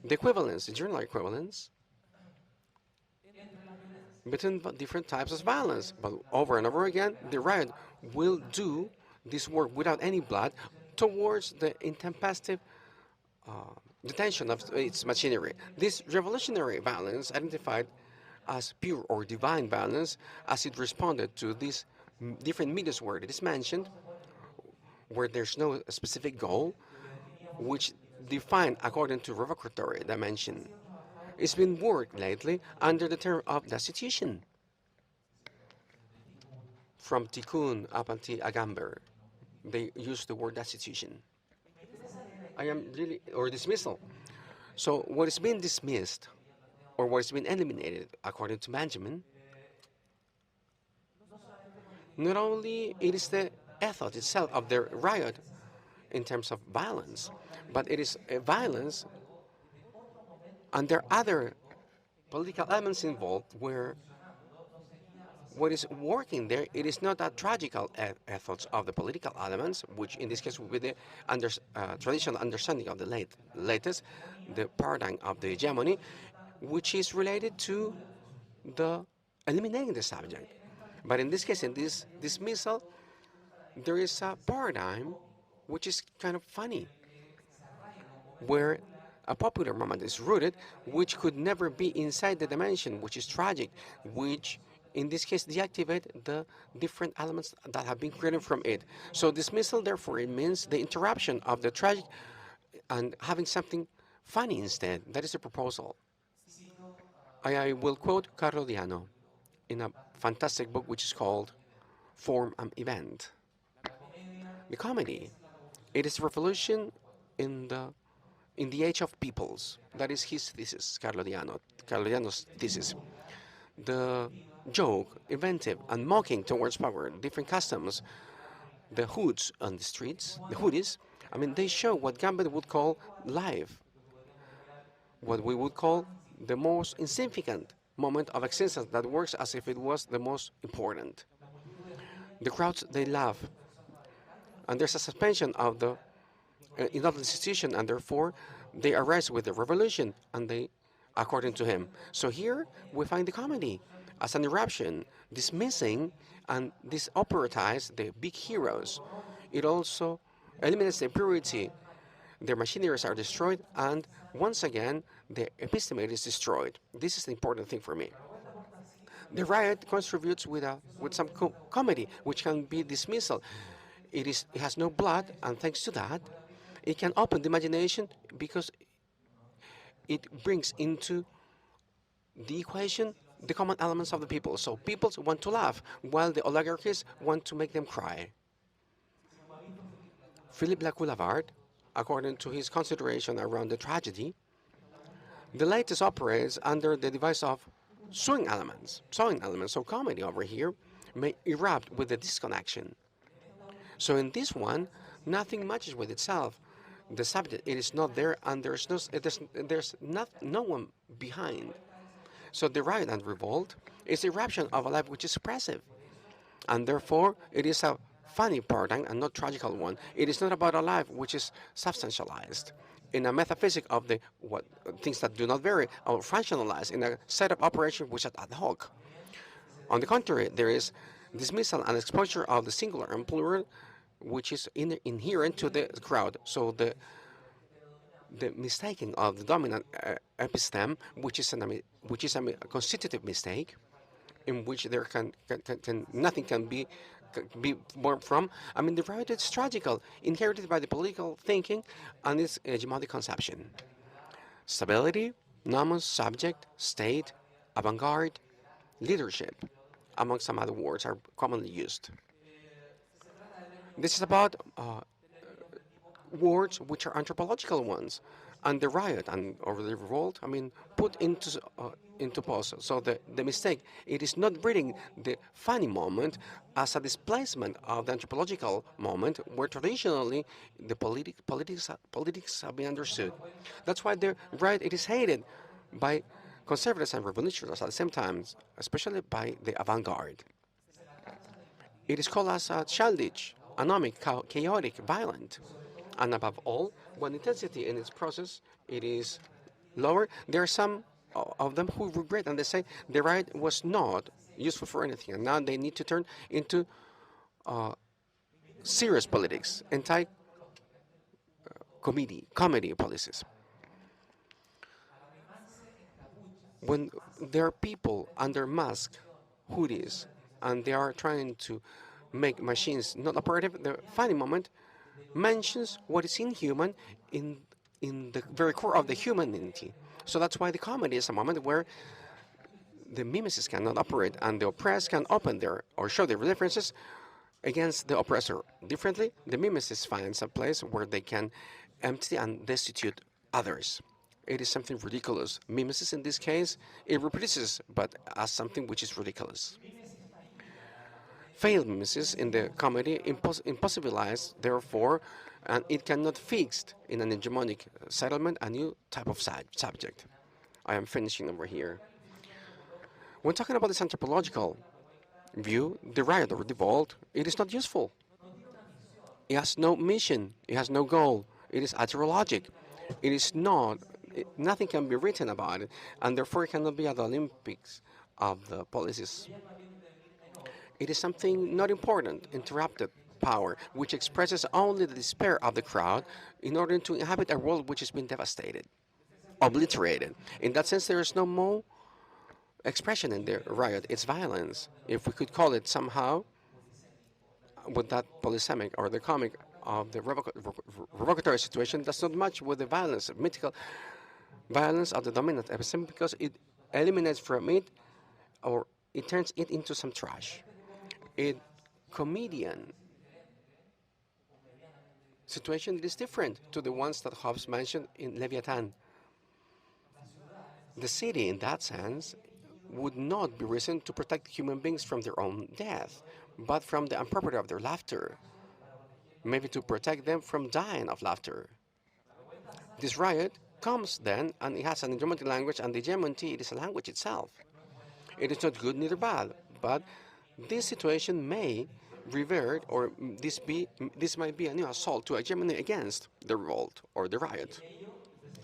Speaker 3: the equivalence, the general equivalence, between different types of violence. But over and over again, the riot will do this work without any blood towards the intempestive detention of its machinery. This revolutionary violence, identified as pure or divine violence, as it responded to these different medias where it is mentioned, where there's no specific goal, which defined according to revocatory dimension. It's been worked lately under the term of destitution, from Tikkun up until Agamber. They use the word destitution. Or dismissal. So what is being dismissed, or what is being eliminated, according to Benjamin, not only it is the ethos itself of the riot in terms of violence, but it is a violence and there are other political elements involved where what is working there, it is not a tragical ethos of the political elements, which in this case would be the traditional understanding of the latest, the paradigm of the hegemony, which is related to the eliminating the subject. But in this case, in this dismissal, there is a paradigm which is kind of funny, where a popular moment is rooted, which could never be inside the dimension, which is tragic, which in this case deactivate the different elements that have been created from it. So dismissal, therefore, it means the interruption of the tragic and having something funny instead. That is the proposal. I will quote Carlo Diano in a fantastic book which is called Form and Event. The comedy, it is revolution in the age of peoples. That is his thesis, Carlo Diano's thesis. The joke, inventive, and mocking towards power, different customs, the hoods on the streets, the hoodies, I mean, they show what Gambit would call life, what we would call the most insignificant moment of existence that works as if it was the most important. The crowds, they laugh, and there's a suspension of the institution, and therefore they arise with the revolution, and they, according to him. So here we find the comedy as an eruption, dismissing and disoperatize the big heroes. It also eliminates the purity. Their machineries are destroyed, and once again, the epistemate is destroyed. This is the important thing for me. The riot contributes with some comedy, which can be dismissal. It has no blood, and thanks to that, it can open the imagination because it brings into the equation the common elements of the people. So peoples want to laugh, while the oligarchies want to make them cry. Philippe Lacoue-Lavard, according to his consideration around the tragedy, the latest operates under the device of sewing elements. So comedy over here may erupt with the disconnection. So in this one, nothing matches with itself. The subject, it is not there, and there's no one behind. So the riot and revolt is the eruption of a life which is oppressive, and therefore it is a funny paradigm and not tragical one. It is not about a life which is substantialized in a metaphysic of the things that do not vary, or fractionalized in a set of operations which are ad hoc. On the contrary, there is dismissal and exposure of the singular and plural, which is inherent to the crowd. So the mistaking of the dominant episteme, which is a constitutive mistake, in which there nothing can be born from. I mean, the riot is tragical, inherited by the political thinking and its hegemonic conception. Stability, nomos, subject, state, avant-garde, leadership, among some other words, are commonly used. This is about words which are anthropological ones, and the riot or the revolt, I mean, put into pause. So the mistake, it is not reading the funny moment as a displacement of the anthropological moment, where traditionally the politics have been understood. That's why the riot, it is hated by conservatives and revolutionists at the same time, especially by the avant-garde. It is called as childish, anomic, chaotic, violent. And above all, when intensity in its process it is lower, there are some of them who regret and they say the riot was not useful for anything, and now they need to turn into serious politics, comedy policies. When there are people under mask, hoodies, and they are trying to make machines not operative, the funny moment mentions what is inhuman in the very core of the humanity. So that's why the comedy is a moment where the mimesis cannot operate and the oppressed can open their or show their differences against the oppressor. Differently, the mimesis finds a place where they can empty and destitute others. It is something ridiculous. Mimesis in this case, it reproduces, but as something which is ridiculous. failures in the comedy impossibilize, therefore, and it cannot fix in an hegemonic settlement a new type of subject. I am finishing over here. When talking about this anthropological view, the riot or revolt, it is not useful. It has no mission. It has no goal. It is aterologic. It is not. Nothing can be written about it, and therefore it cannot be at the Olympics of the policies. It is something not important, interrupted power, which expresses only the despair of the crowd in order to inhabit a world which has been devastated, obliterated. In that sense, there is no more expression in the riot. It's violence, if we could call it somehow, with that polysemic or the comic of the revocatory situation. That's not much with the violence, mythical violence of the dominant episteme, because it eliminates from it, or it turns it into some trash. A comedian situation is different to the ones that Hobbes mentioned in Leviathan. The city, in that sense, would not be reason to protect human beings from their own death, but from the impropriety of their laughter, maybe to protect them from dying of laughter. This riot comes then, and it has an hegemonic language, and the hegemony, it is a language itself. It is not good neither bad, but this situation may revert, or this might be a new assault to hegemony against the revolt or the riot.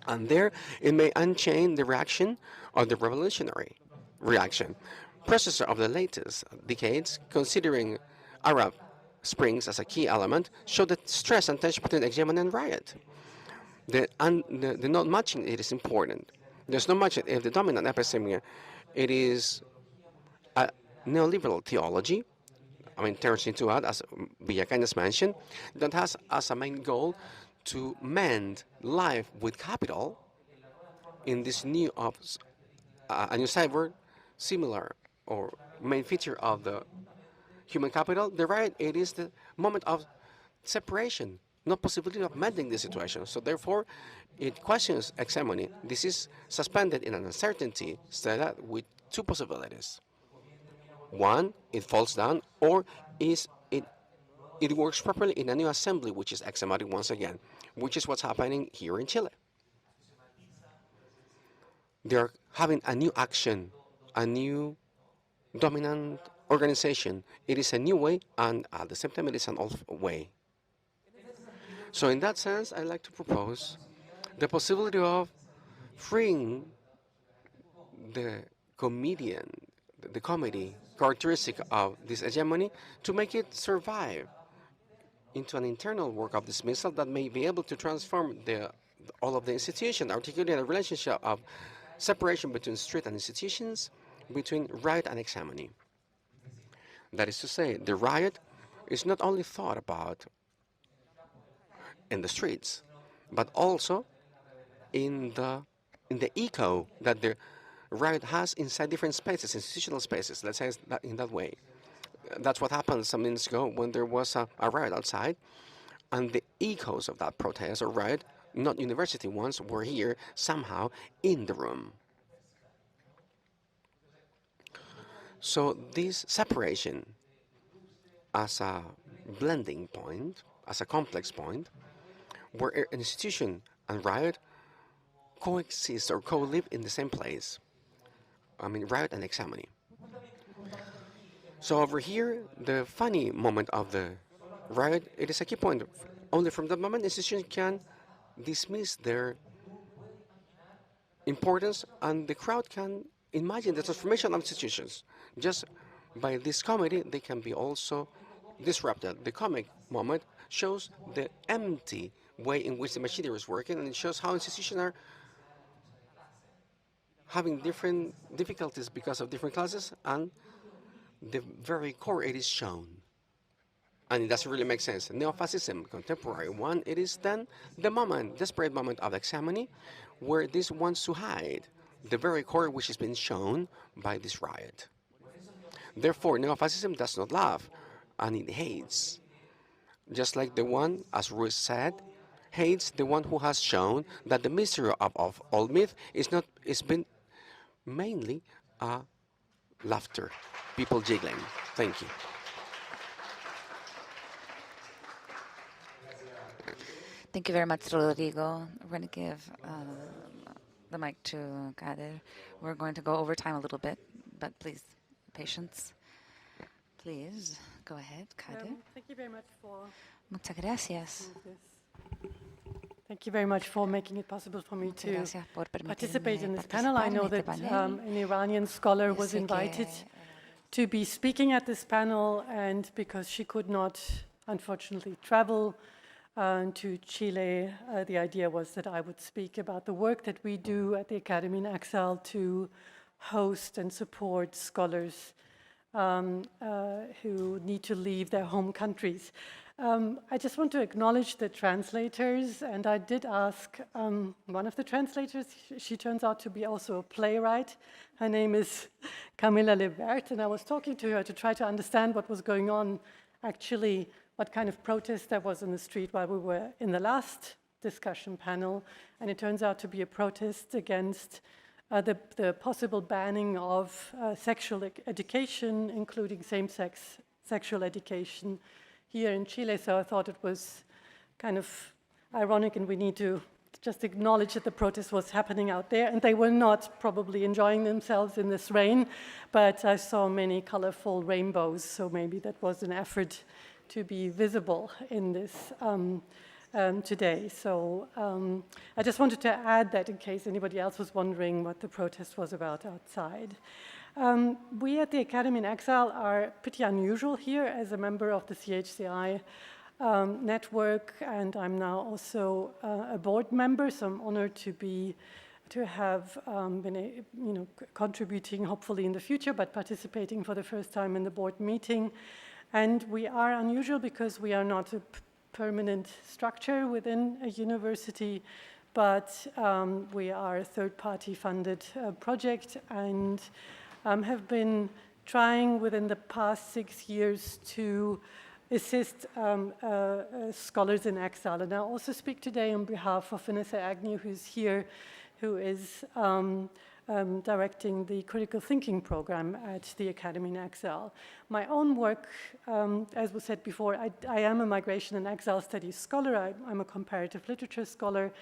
Speaker 3: And there it may unchain the reaction of the revolutionary reaction. Processor of the latest decades, considering Arab Springs as a key element, show that stress and tension between hegemony and riot. The not matching it is important. There's no matching if the dominant episteme, it is a neoliberal theology, turns into that, as Villacañas mentioned, that has as a main goal to mend life with capital in this new a new cyber, similar or main feature of the human capital. The riot, it is the moment of separation, no possibility of mending the situation. So therefore, it questions hegemony. This is suspended in an uncertainty state with two possibilities. One, it falls down, or it works properly in a new assembly, which is hegemonic once again, which is what's happening here in Chile. They are having a new action, a new dominant organization. It is a new way, and at the same time, it is an old way. So in that sense, I'd like to propose the possibility of freeing the comedian, the comedy characteristic of this hegemony, to make it survive into an internal work of dismissal that may be able to transform all of the institutions, articulating a relationship of separation between street and institutions, between riot and hegemony. That is to say, the riot is not only thought about in the streets, but also in the echo that the riot has inside different spaces, institutional spaces, let's say that in that way. That's what happened some minutes ago when there was a riot outside, and the echoes of that protest or riot, not university ones, were here somehow in the room. So this separation as a blending point, as a complex point, where an institution and riot coexist or co-live in the same place. Riot and hegemony. So over here, the funny moment of the riot, it is a key point. Only from that moment, institutions can dismiss their importance, and the crowd can imagine the transformation of institutions. Just by this comedy, they can be also disrupted. The comic moment shows the empty way in which the machinery is working, and it shows how institutions are having different difficulties because of different classes, and the very core it is shown. And it doesn't really make sense. Neo-fascism, contemporary one, it is then the moment, desperate moment of hegemony, where this wants to hide the very core which has been shown by this riot. Therefore, neo-fascism does not laugh, and it hates. Just like the one, as Ruiz said, hates the one who has shown that the mystery of all myth is been mainly laughter, people jiggling. Thank you.
Speaker 1: Thank you very much, Rodrigo. We're going to give the mic to Kader. We're going to go over time a little bit, but please, patience. Please, go ahead, Kader.
Speaker 6: Thank you very much for
Speaker 1: Muchas gracias.
Speaker 6: this. Thank you very much for making it possible for me
Speaker 1: Muchas
Speaker 6: to
Speaker 1: gracias por
Speaker 6: participate in
Speaker 1: permitirme
Speaker 6: this panel. I
Speaker 1: participar en
Speaker 6: know
Speaker 1: este
Speaker 6: that
Speaker 1: panel.
Speaker 6: an Iranian scholar
Speaker 1: Yo
Speaker 6: was
Speaker 1: sé
Speaker 6: invited
Speaker 1: que
Speaker 6: to be speaking at this panel, and because she could not, unfortunately, travel to Chile, the idea was that I would speak about the work that we do at the Academy in Exile to host and support scholars who need to leave their home countries. I just want to acknowledge the translators, and I did ask one of the translators. She turns out to be also a playwright. Her name is Camilla Lebert, and I was talking to her to try to understand what was going on, actually, what kind of protest there was in the street while we were in the last discussion panel, and it turns out to be a protest against the possible banning of sexual education, including same-sex sexual education here in Chile. So I thought it was kind of ironic, and we need to just acknowledge that the protest was happening out there, and they were not probably enjoying themselves in this rain, but I saw many colorful rainbows, so maybe that was an effort to be visible in this today. So I just wanted to add that in case anybody else was wondering what the protest was about outside. We at the Academy in Exile are pretty unusual here as a member of the CHCI network, and I'm now also a board member, so I'm honored to have been contributing hopefully in the future, but participating for the first time in the board meeting. And we are unusual because we are not a permanent structure within a university, but we are a third-party funded project, and have been trying within the past 6 years to assist scholars in exile. And I also speak today on behalf of Vanessa Agnew, who's here, who is directing the critical thinking program at the Academy in Exile. My own work, as was said before, I am a migration and exile studies scholar. I'm a comparative literature scholar,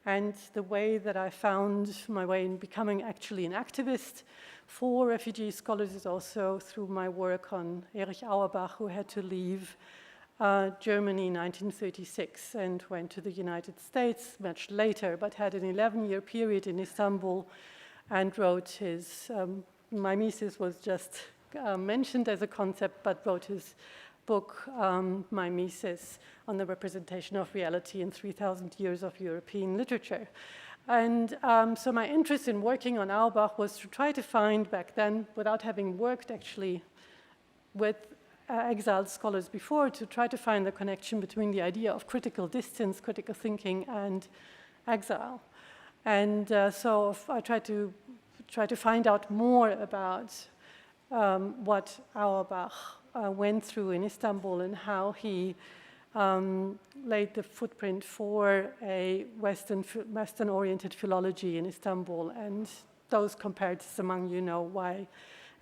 Speaker 6: and the way that I found my way in becoming actually an activist for refugee scholars is also through my work on Erich Auerbach, who had to leave Germany in 1936 and went to the United States much later, but had an 11-year period in Istanbul and wrote his, mimesis was just mentioned as a concept, but wrote his book, Mimesis, on the representation of reality in 3,000 years of European literature. And so my interest in working on Auerbach was to try to find back then, without having worked actually with exiled scholars before, to try to find the connection between the idea of critical distance, critical thinking, and exile. And so I tried to find out more about what Auerbach went through in Istanbul and how he laid the footprint for a Western-oriented philology in Istanbul. And those comparisons among you know why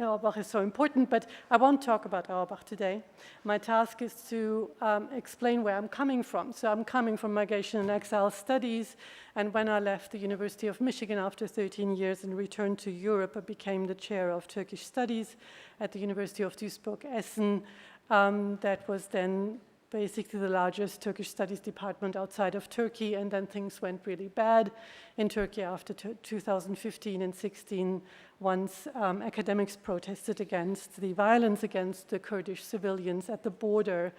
Speaker 6: Auerbach is so important, but I won't talk about Auerbach today. My task is to explain where I'm coming from. So I'm coming from migration and exile studies, and when I left the University of Michigan after 13 years and returned to Europe, I became the chair of Turkish studies at the University of Duisburg-Essen. That was then basically the largest Turkish studies department outside of Turkey, and then things went really bad in Turkey after 2015 and 16, once academics protested against the violence against the Kurdish civilians at the border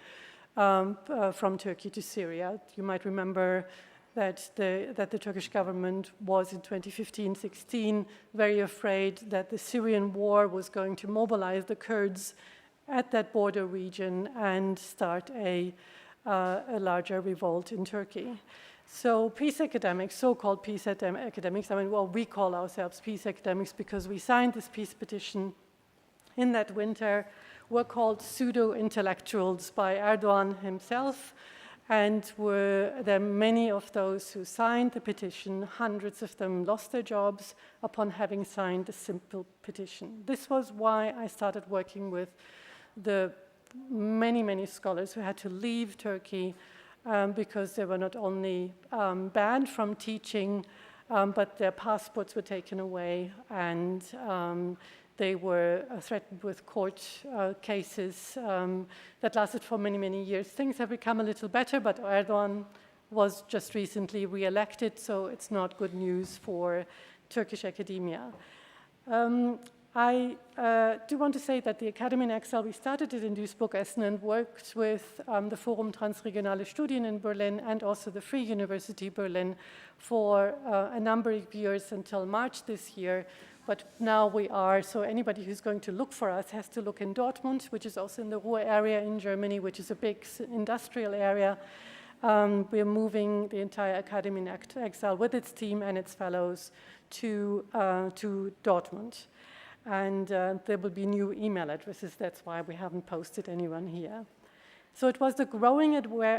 Speaker 6: from Turkey to Syria. You might remember that the Turkish government was in 2015-16 very afraid that the Syrian war was going to mobilize the Kurds at that border region and start a larger revolt in Turkey. So peace academics, so-called peace academics, I mean, well, we call ourselves peace academics because we signed this peace petition in that winter, were called pseudo-intellectuals by Erdogan himself, and there are many of those who signed the petition. Hundreds of them lost their jobs upon having signed a simple petition. This was why I started working with the many scholars who had to leave Turkey because they were not only banned from teaching, but their passports were taken away, and they were threatened with court cases that lasted for many, many years. Things have become a little better, but Erdogan was just recently re-elected, so it's not good news for Turkish academia. I do want to say that the Academy in Exile, we started it in Duisburg-Essen and worked with the Forum Transregionale Studien in Berlin and also the Free University Berlin for a number of years until March this year. But now we are, so anybody who's going to look for us has to look in Dortmund, which is also in the Ruhr area in Germany, which is a big industrial area. We're moving the entire Academy in Exile with its team and its fellows to Dortmund. And there will be new email addresses. That's why we haven't posted anyone here. So it was the growing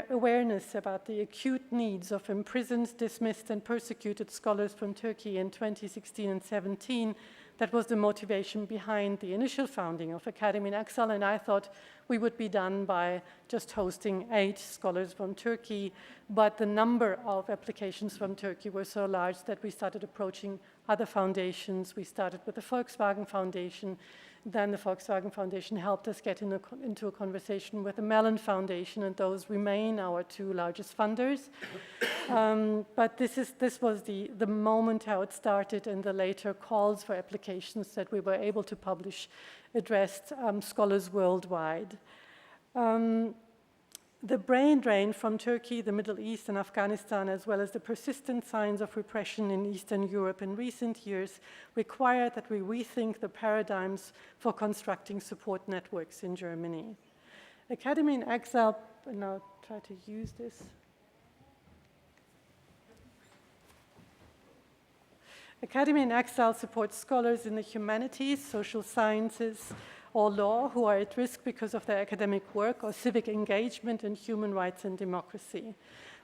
Speaker 6: awareness about the acute needs of imprisoned, dismissed, and persecuted scholars from Turkey in 2016 and 17 that was the motivation behind the initial founding of Academy in Exile. And I thought we would be done by just hosting 8 scholars from Turkey. But the number of applications from Turkey were so large that we started approaching other foundations. We started with the Volkswagen Foundation. Then the Volkswagen Foundation helped us get into a conversation with the Mellon Foundation, and those remain our 2 largest funders. But this was the moment how it started, and the later calls for applications that we were able to publish addressed scholars worldwide. The brain drain from Turkey, the Middle East, and Afghanistan, as well as the persistent signs of repression in Eastern Europe in recent years, require that we rethink the paradigms for constructing support networks in Germany. Academy in Exile, and I'll try to use this. Academy in Exile supports scholars in the humanities, social sciences, or law who are at risk because of their academic work or civic engagement in human rights and democracy.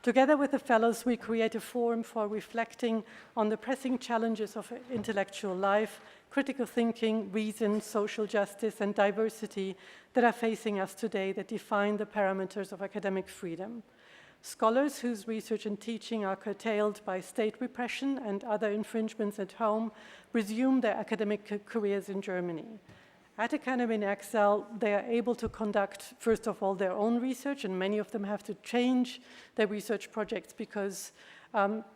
Speaker 6: Together with the fellows, we create a forum for reflecting on the pressing challenges of intellectual life, critical thinking, reason, social justice, and diversity that are facing us today that define the parameters of academic freedom. Scholars whose research and teaching are curtailed by state repression and other infringements at home resume their academic careers in Germany. At Academy in Exile, they are able to conduct, first of all, their own research, and many of them have to change their research projects because,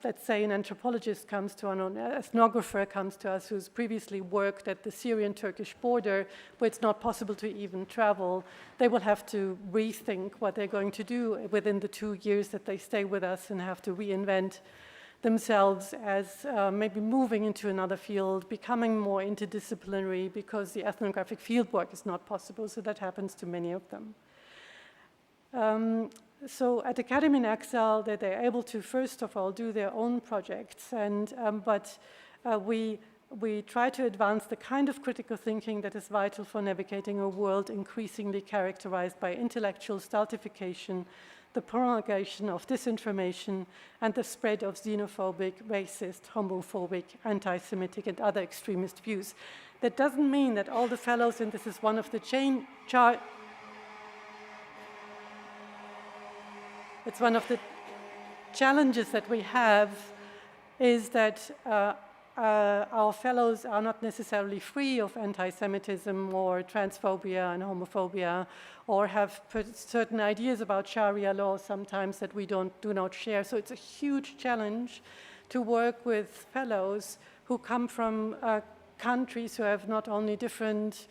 Speaker 6: let's say, an anthropologist comes to us, an ethnographer comes to us who's previously worked at the Syrian-Turkish border, where it's not possible to even travel. They will have to rethink what they're going to do within the 2 years that they stay with us and have to reinvent themselves as maybe moving into another field, becoming more interdisciplinary because the ethnographic fieldwork is not possible, so that happens to many of them. So at Academy in Exile, they're able to, first of all, do their own projects, and but we try to advance the kind of critical thinking that is vital for navigating a world increasingly characterized by intellectual stultification, the prolongation of disinformation, and the spread of xenophobic, racist, homophobic, anti-Semitic, and other extremist views. That doesn't mean that all the fellows, and this is one of the it's one of the challenges that we have, is that our fellows are not necessarily free of anti-Semitism or transphobia and homophobia, or have certain ideas about Sharia law sometimes that we do not share. So it's a huge challenge to work with fellows who come from countries who have not only different,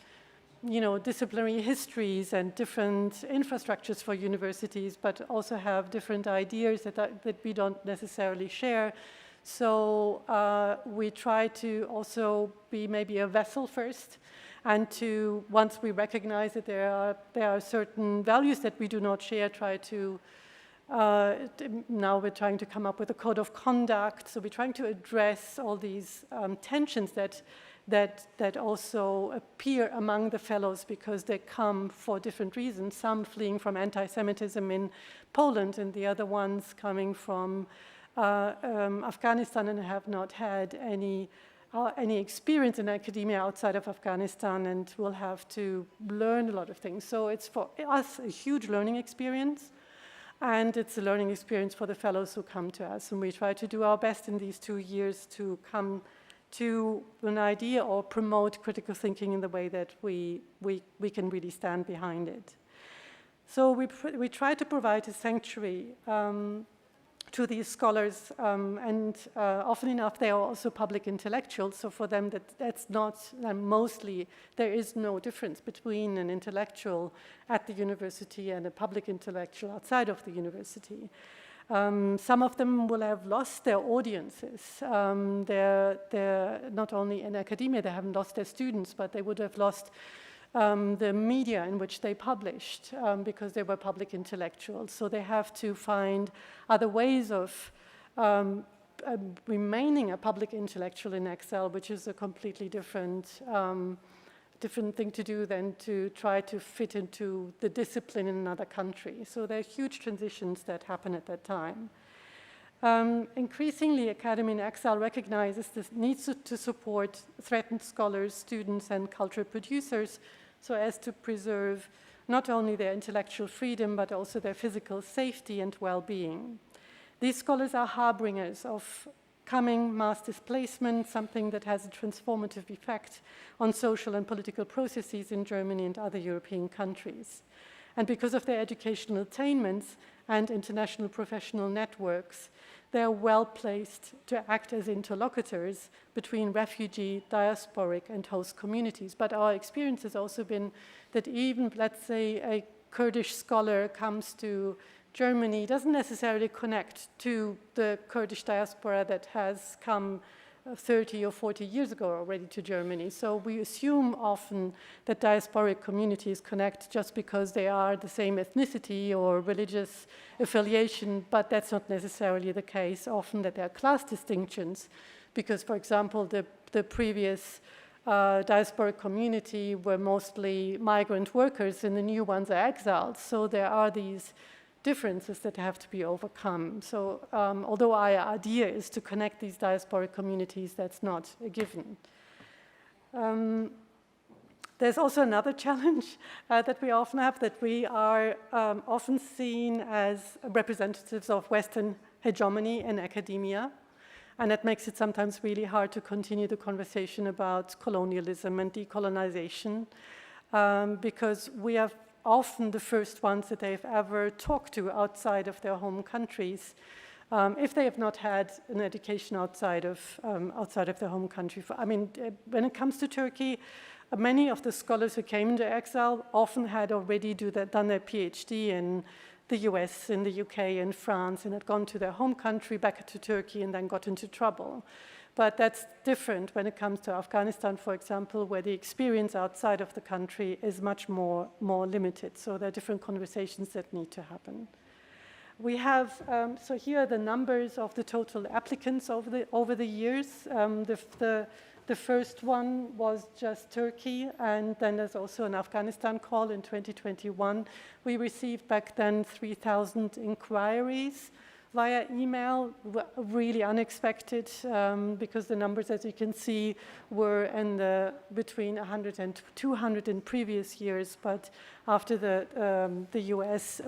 Speaker 6: disciplinary histories and different infrastructures for universities, but also have different ideas that we don't necessarily share. So we try to also be maybe a vessel first, and to, once we recognize that there are certain values that we do not share, try to, now we're trying to come up with a code of conduct. So we're trying to address all these tensions that also appear among the fellows because they come for different reasons, some fleeing from anti-Semitism in Poland and the other ones coming from Afghanistan and have not had any experience in academia outside of Afghanistan and will have to learn a lot of things. So it's for us a huge learning experience. And it's a learning experience for the fellows who come to us. And we try to do our best in these 2 years to come to an idea or promote critical thinking in the way that we can really stand behind it. So we try to provide a sanctuary to these scholars, and often enough they are also public intellectuals, so for them that's not, mostly there is no difference between an intellectual at the university and a public intellectual outside of the university. Some of them will have lost their audiences. They're not only in academia, they haven't lost their students, but they would have lost the media in which they published because they were public intellectuals. So they have to find other ways of remaining a public intellectual in Exile, which is a completely different thing to do than to try to fit into the discipline in another country. So there are huge transitions that happen at that time. Increasingly, Academy in Exile recognizes the need to support threatened scholars, students, and cultural producers so as to preserve not only their intellectual freedom, but also their physical safety and well-being. These scholars are harbingers of coming mass displacement, something that has a transformative effect on social and political processes in Germany and other European countries. And because of their educational attainments and international professional networks, they are well placed to act as interlocutors between refugee, diasporic, and host communities. But our experience has also been that even, let's say, a Kurdish scholar comes to Germany, doesn't necessarily connect to the Kurdish diaspora that has come 30 or 40 years ago already to Germany. So we assume often that diasporic communities connect just because they are the same ethnicity or religious affiliation, but that's not necessarily the case. Often that there are class distinctions because, for example, the previous diasporic community were mostly migrant workers and the new ones are exiles. So there are these differences that have to be overcome. So although our idea is to connect these diasporic communities, that's not a given. There's also another challenge that we often have, that we are often seen as representatives of Western hegemony in academia, and that makes it sometimes really hard to continue the conversation about colonialism and decolonization, because we are often the first ones that they've ever talked to outside of their home countries, if they have not had an education outside of their home country. I mean, when it comes to Turkey, many of the scholars who came into exile often had already done their PhD in the US, in the UK, in France, and had gone to their home country, back to Turkey, and then got into trouble. But that's different when it comes to Afghanistan, for example, where the experience outside of the country is much more limited. So there are different conversations that need to happen. We have, so here are the numbers of the total applicants over the years. The first one was just Turkey, and then there's also an Afghanistan call in 2021. We received back then 3,000 inquiries via email, really unexpected, because the numbers, as you can see, were in between 100 and 200 in previous years. But after the US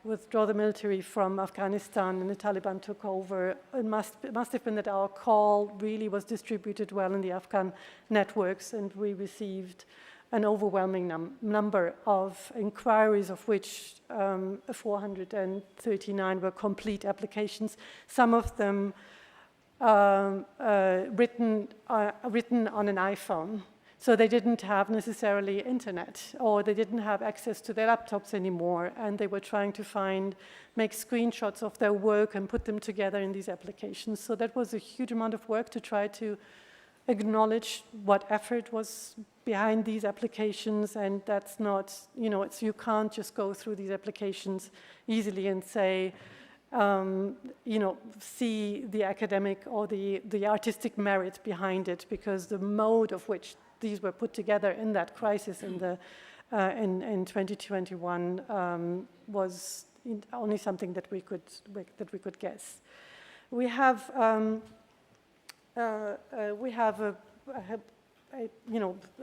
Speaker 6: withdraw the military from Afghanistan and the Taliban took over, it must have been that our call really was distributed well in the Afghan networks, and we received an overwhelming number of inquiries, of which 439 were complete applications, some of them written on an iPhone. So they didn't have necessarily internet, or they didn't have access to their laptops anymore, and they were trying to make screenshots of their work and put them together in these applications. So that was a huge amount of work to try to acknowledge what effort was behind these applications, and that's not, you can't just go through these applications easily and say, see the academic or the artistic merit behind it, because the mode of which these were put together in that crisis in 2021 was only something that we could guess. We have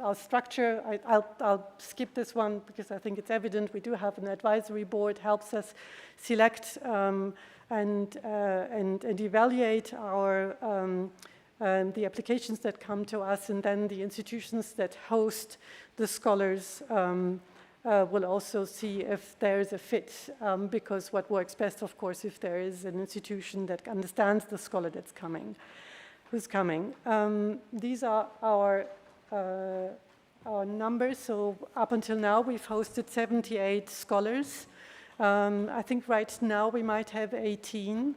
Speaker 6: our structure, I'll skip this one because I think it's evident. We do have an advisory board, helps us select and evaluate the applications that come to us, and then the institutions that host the scholars will also see if there is a fit, because what works best, of course, if there is an institution that understands the scholar that's coming, who's coming. These are our numbers. So up until now, we've hosted 78 scholars. I think right now we might have 18.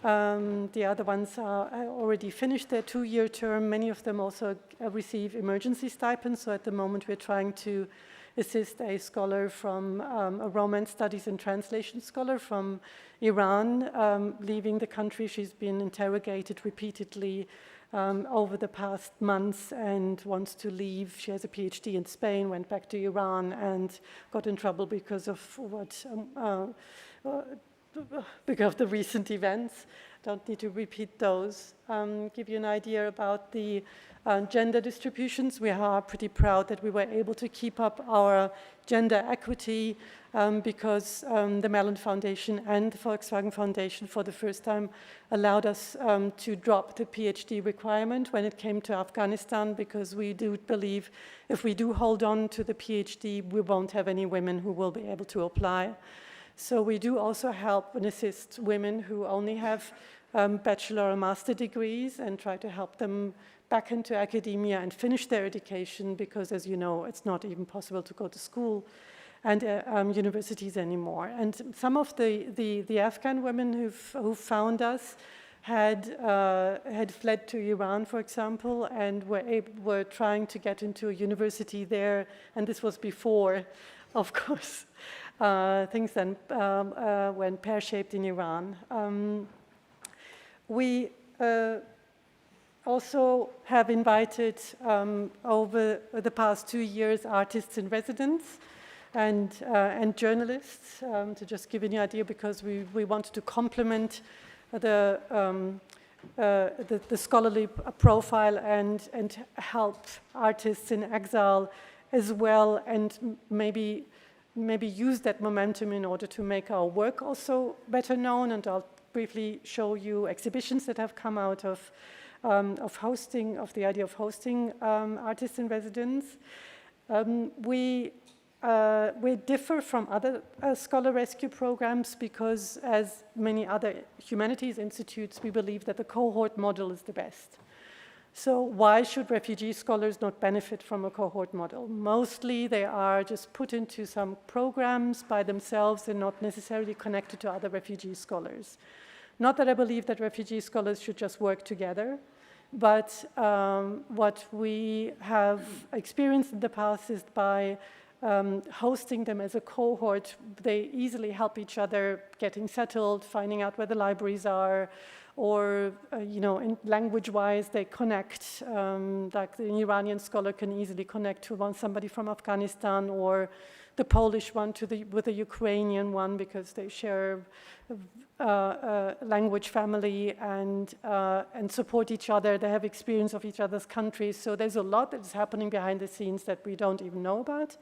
Speaker 6: The other ones are already finished their 2-year term. Many of them also receive emergency stipends. So at the moment, we're trying to assist a scholar from a Romance Studies and Translation scholar from Iran, leaving the country. She's been interrogated repeatedly over the past months and wants to leave. She has a PhD in Spain, went back to Iran and got in trouble because of the recent events. Don't need to repeat those. Give you an idea about the gender distributions. We are pretty proud that we were able to keep up our gender equity because the Mellon Foundation and the Volkswagen Foundation for the first time allowed us to drop the PhD requirement when it came to Afghanistan, because we do believe if we do hold on to the PhD, we won't have any women who will be able to apply. So we do also help and assist women who only have bachelor or master degrees and try to help them back into academia and finish their education, because, as you know, it's not even possible to go to school and universities anymore. And some of the Afghan women who found us had fled to Iran, for example, and were trying to get into a university there, and this was before, of course, things then went pear-shaped in Iran. We also have invited, over the past 2 years, artists in residence and journalists, to just give you an idea, because we wanted to complement the scholarly profile and help artists in exile as well, and maybe use that momentum in order to make our work also better known. And I'll briefly show you exhibitions that have come out of the idea of hosting artists in residence. We differ from other scholar rescue programs because, as many other humanities institutes, we believe that the cohort model is the best. So why should refugee scholars not benefit from a cohort model? Mostly they are just put into some programs by themselves and not necessarily connected to other refugee scholars. Not that I believe that refugee scholars should just work together, but what we have experienced in the past is by hosting them as a cohort, they easily help each other getting settled, finding out where the libraries are, or language-wise, they connect. Like the Iranian scholar can easily connect to somebody from Afghanistan, or the Polish one with the Ukrainian one, because they share language family and support each other. They have experience of each other's countries. So there's a lot that is happening behind the scenes that we don't even know about.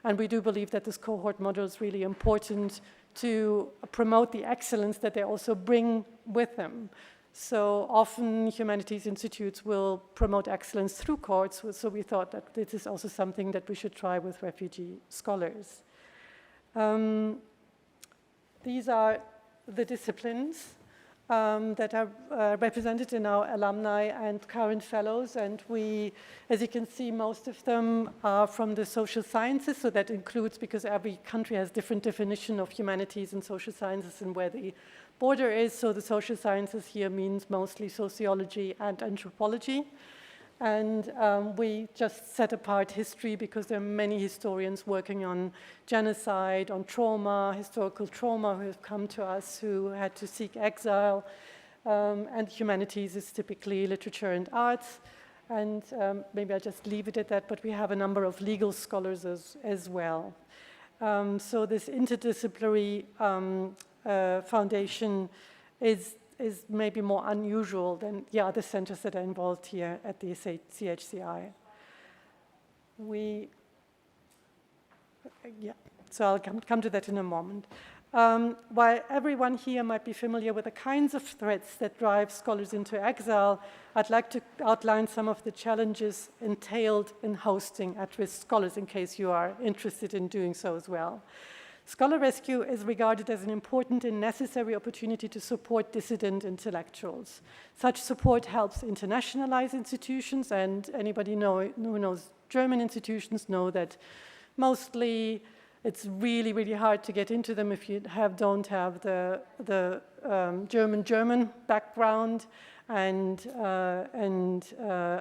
Speaker 6: And we do believe that this cohort model is really important to promote the excellence that they also bring with them. So often humanities institutes will promote excellence through cohorts, so we thought that this is also something that we should try with refugee scholars. These are the disciplines that are represented in our alumni and current fellows, and we, as you can see, most of them are from the social sciences, so that includes, because every country has different definition of humanities and social sciences and where the border is, so the social sciences here means mostly sociology and anthropology. And we just set apart history because there are many historians working on genocide, on trauma, historical trauma, who have come to us who had to seek exile. And humanities is typically literature and arts. And maybe I just leave it at that, but we have a number of legal scholars as well. So this interdisciplinary foundation is maybe more unusual than the other centers that are involved here at the CHCI. So I'll come to that in a moment. While everyone here might be familiar with the kinds of threats that drive scholars into exile, I'd like to outline some of the challenges entailed in hosting at-risk scholars, in case you are interested in doing so as well. Scholar rescue is regarded as an important and necessary opportunity to support dissident intellectuals. Such support helps internationalize institutions, and anybody who knows German institutions know that mostly it's really, really hard to get into them if you don't have the German background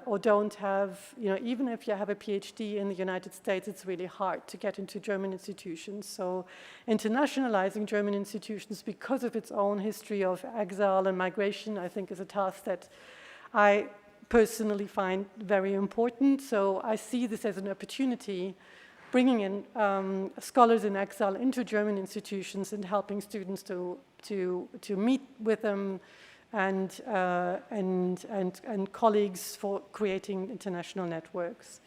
Speaker 6: or don't have, even if you have a PhD in the United States, it's really hard to get into German institutions. So internationalizing German institutions because of its own history of exile and migration, I think, is a task that I personally find very important. So I see this as an opportunity, bringing in scholars in exile into German institutions and helping students to meet with them and colleagues for creating international networks.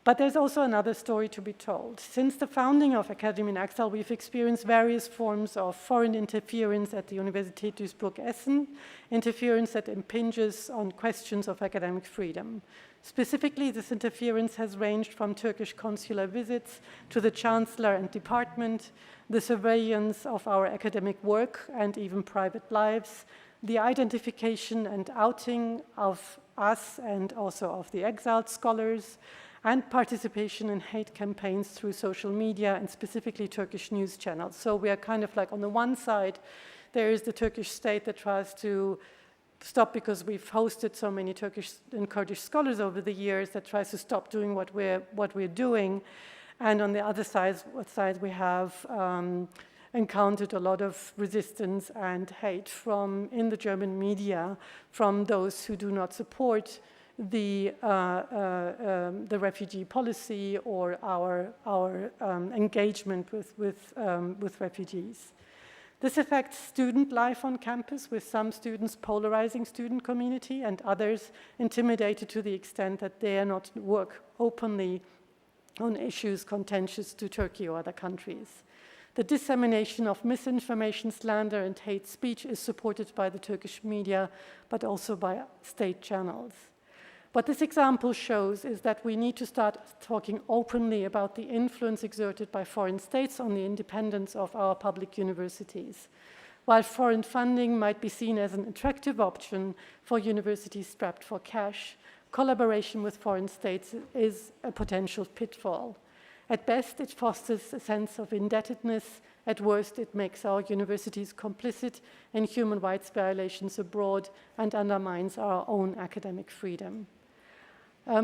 Speaker 6: But there's also another story to be told. Since the founding of Academy in Exile, we've experienced various forms of foreign interference at the Universität Duisburg-Essen, interference that impinges on questions of academic freedom. Specifically, this interference has ranged from Turkish consular visits to the chancellor and department, the surveillance of our academic work and even private lives, the identification and outing of us and also of the exiled scholars, and participation in hate campaigns through social media and specifically Turkish news channels. So we are kind of like, on the one side, there is the Turkish state that tries to stop, because we've hosted so many Turkish and Kurdish scholars over the years, that tries to stop doing what we're doing. And on the other side we have encountered a lot of resistance and hate in the German media from those who do not support the refugee policy or our engagement with refugees. This affects student life on campus, with some students polarizing student community and others intimidated to the extent that they are not work openly on issues contentious to Turkey or other countries. The dissemination of misinformation, slander, and hate speech is supported by the Turkish media, but also by state channels. What this example shows is that we need to start talking openly about the influence exerted by foreign states on the independence of our public universities. While foreign funding might be seen as an attractive option for universities strapped for cash, collaboration with foreign states is a potential pitfall. At best, it fosters a sense of indebtedness. At worst, it makes our universities complicit in human rights violations abroad and undermines our own academic freedom.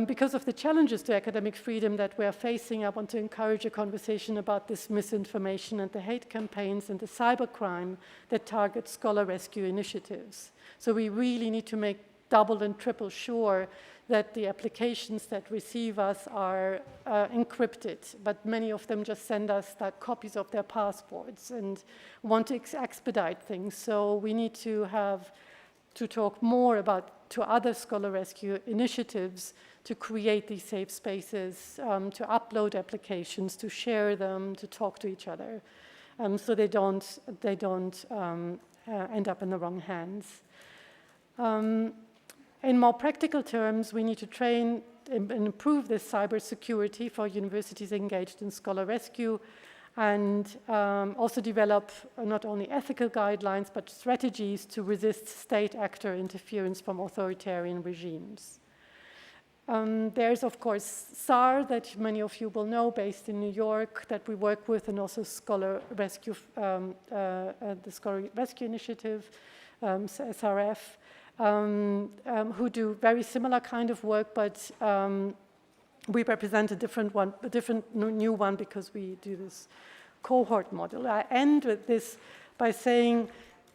Speaker 6: Because of the challenges to academic freedom that we are facing, I want to encourage a conversation about this misinformation and the hate campaigns and the cybercrime that target scholar rescue initiatives. So we really need to make double and triple sure that the applications that receive us are encrypted, but many of them just send us copies of their passports and want to expedite things. So we need to talk more to other scholar rescue initiatives to create these safe spaces, to upload applications, to share them, to talk to each other, so they don't end up in the wrong hands. In more practical terms, we need to train and improve this cybersecurity for universities engaged in scholar rescue, and also develop not only ethical guidelines, but strategies to resist state actor interference from authoritarian regimes. There's, of course, SAR, that many of you will know, based in New York, that we work with, and also Scholar Rescue, the Scholar Rescue Initiative, SRF, who do very similar kind of work, but we represent a different new one, because we do this cohort model. I end with this by saying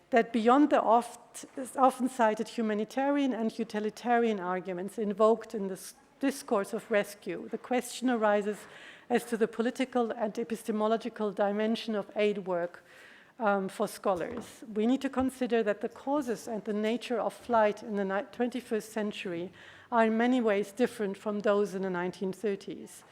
Speaker 6: that beyond the often cited humanitarian and utilitarian arguments invoked in this discourse of rescue, the question arises as to the political and epistemological dimension of aid work for scholars. We need to consider that the causes and the nature of flight in the 21st century are in many ways different from those in the 1930s.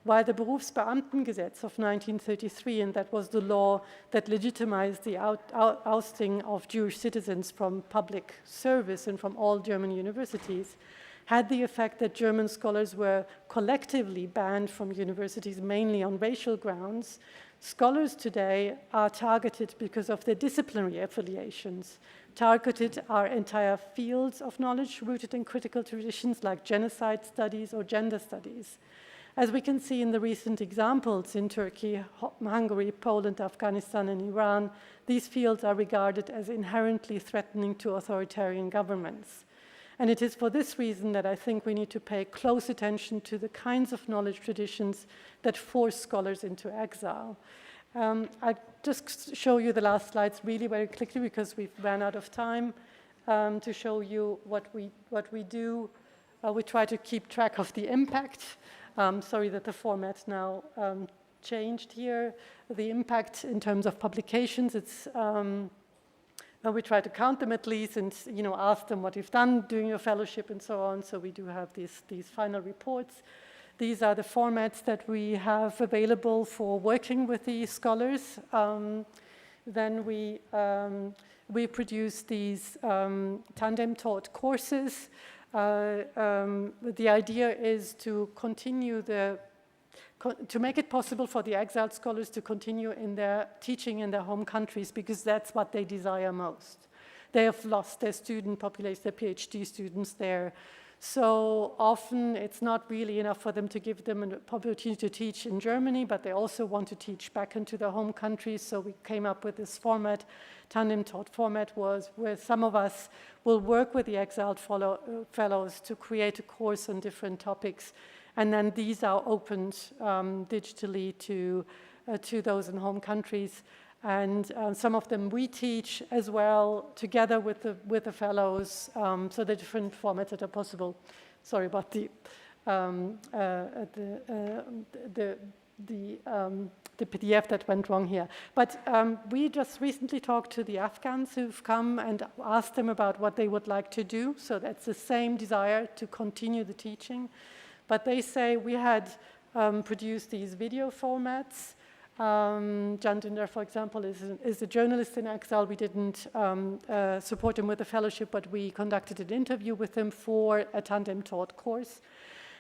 Speaker 6: While the Berufsbeamtengesetz of 1933, and that was the law that legitimized the ousting of Jewish citizens from public service and from all German universities, had the effect that German scholars were collectively banned from universities mainly on racial grounds, scholars today are targeted because of their disciplinary affiliations. Targeted are entire fields of knowledge rooted in critical traditions like genocide studies or gender studies. As we can see in the recent examples in Turkey, Hungary, Poland, Afghanistan, and Iran, these fields are regarded as inherently threatening to authoritarian governments. And it is for this reason that I think we need to pay close attention to the kinds of knowledge traditions that force scholars into exile. I just show you the last slides really very quickly because we've run out of time to show you what we do. We try to keep track of the impact. Sorry that the format now changed here. The impact in terms of publications, it's we try to count them at least and ask them what you've done during your fellowship and so on. So we do have these final reports. These are the formats that we have available for working with the scholars. Then we produce these tandem-taught courses. The idea is to continue to make it possible for the exiled scholars to continue in their teaching in their home countries because that's what they desire most. They have lost their student population, their PhD students there. So often it's not really enough for them to give them an opportunity to teach in Germany, but they also want to teach back into their home countries. So we came up with this format, tandem-taught format, where some of us will work with the exiled fellows to create a course on different topics. And then these are opened digitally to those in home countries. And some of them we teach as well together with the fellows. So the different formats that are possible. Sorry about the PDF that went wrong here. But we just recently talked to the Afghans who've come and asked them about what they would like to do. So that's the same desire to continue the teaching. But they say we had produced these video formats. Jan Dündar, for example, is a journalist in exile. We didn't support him with a fellowship, but we conducted an interview with him for a tandem-taught course.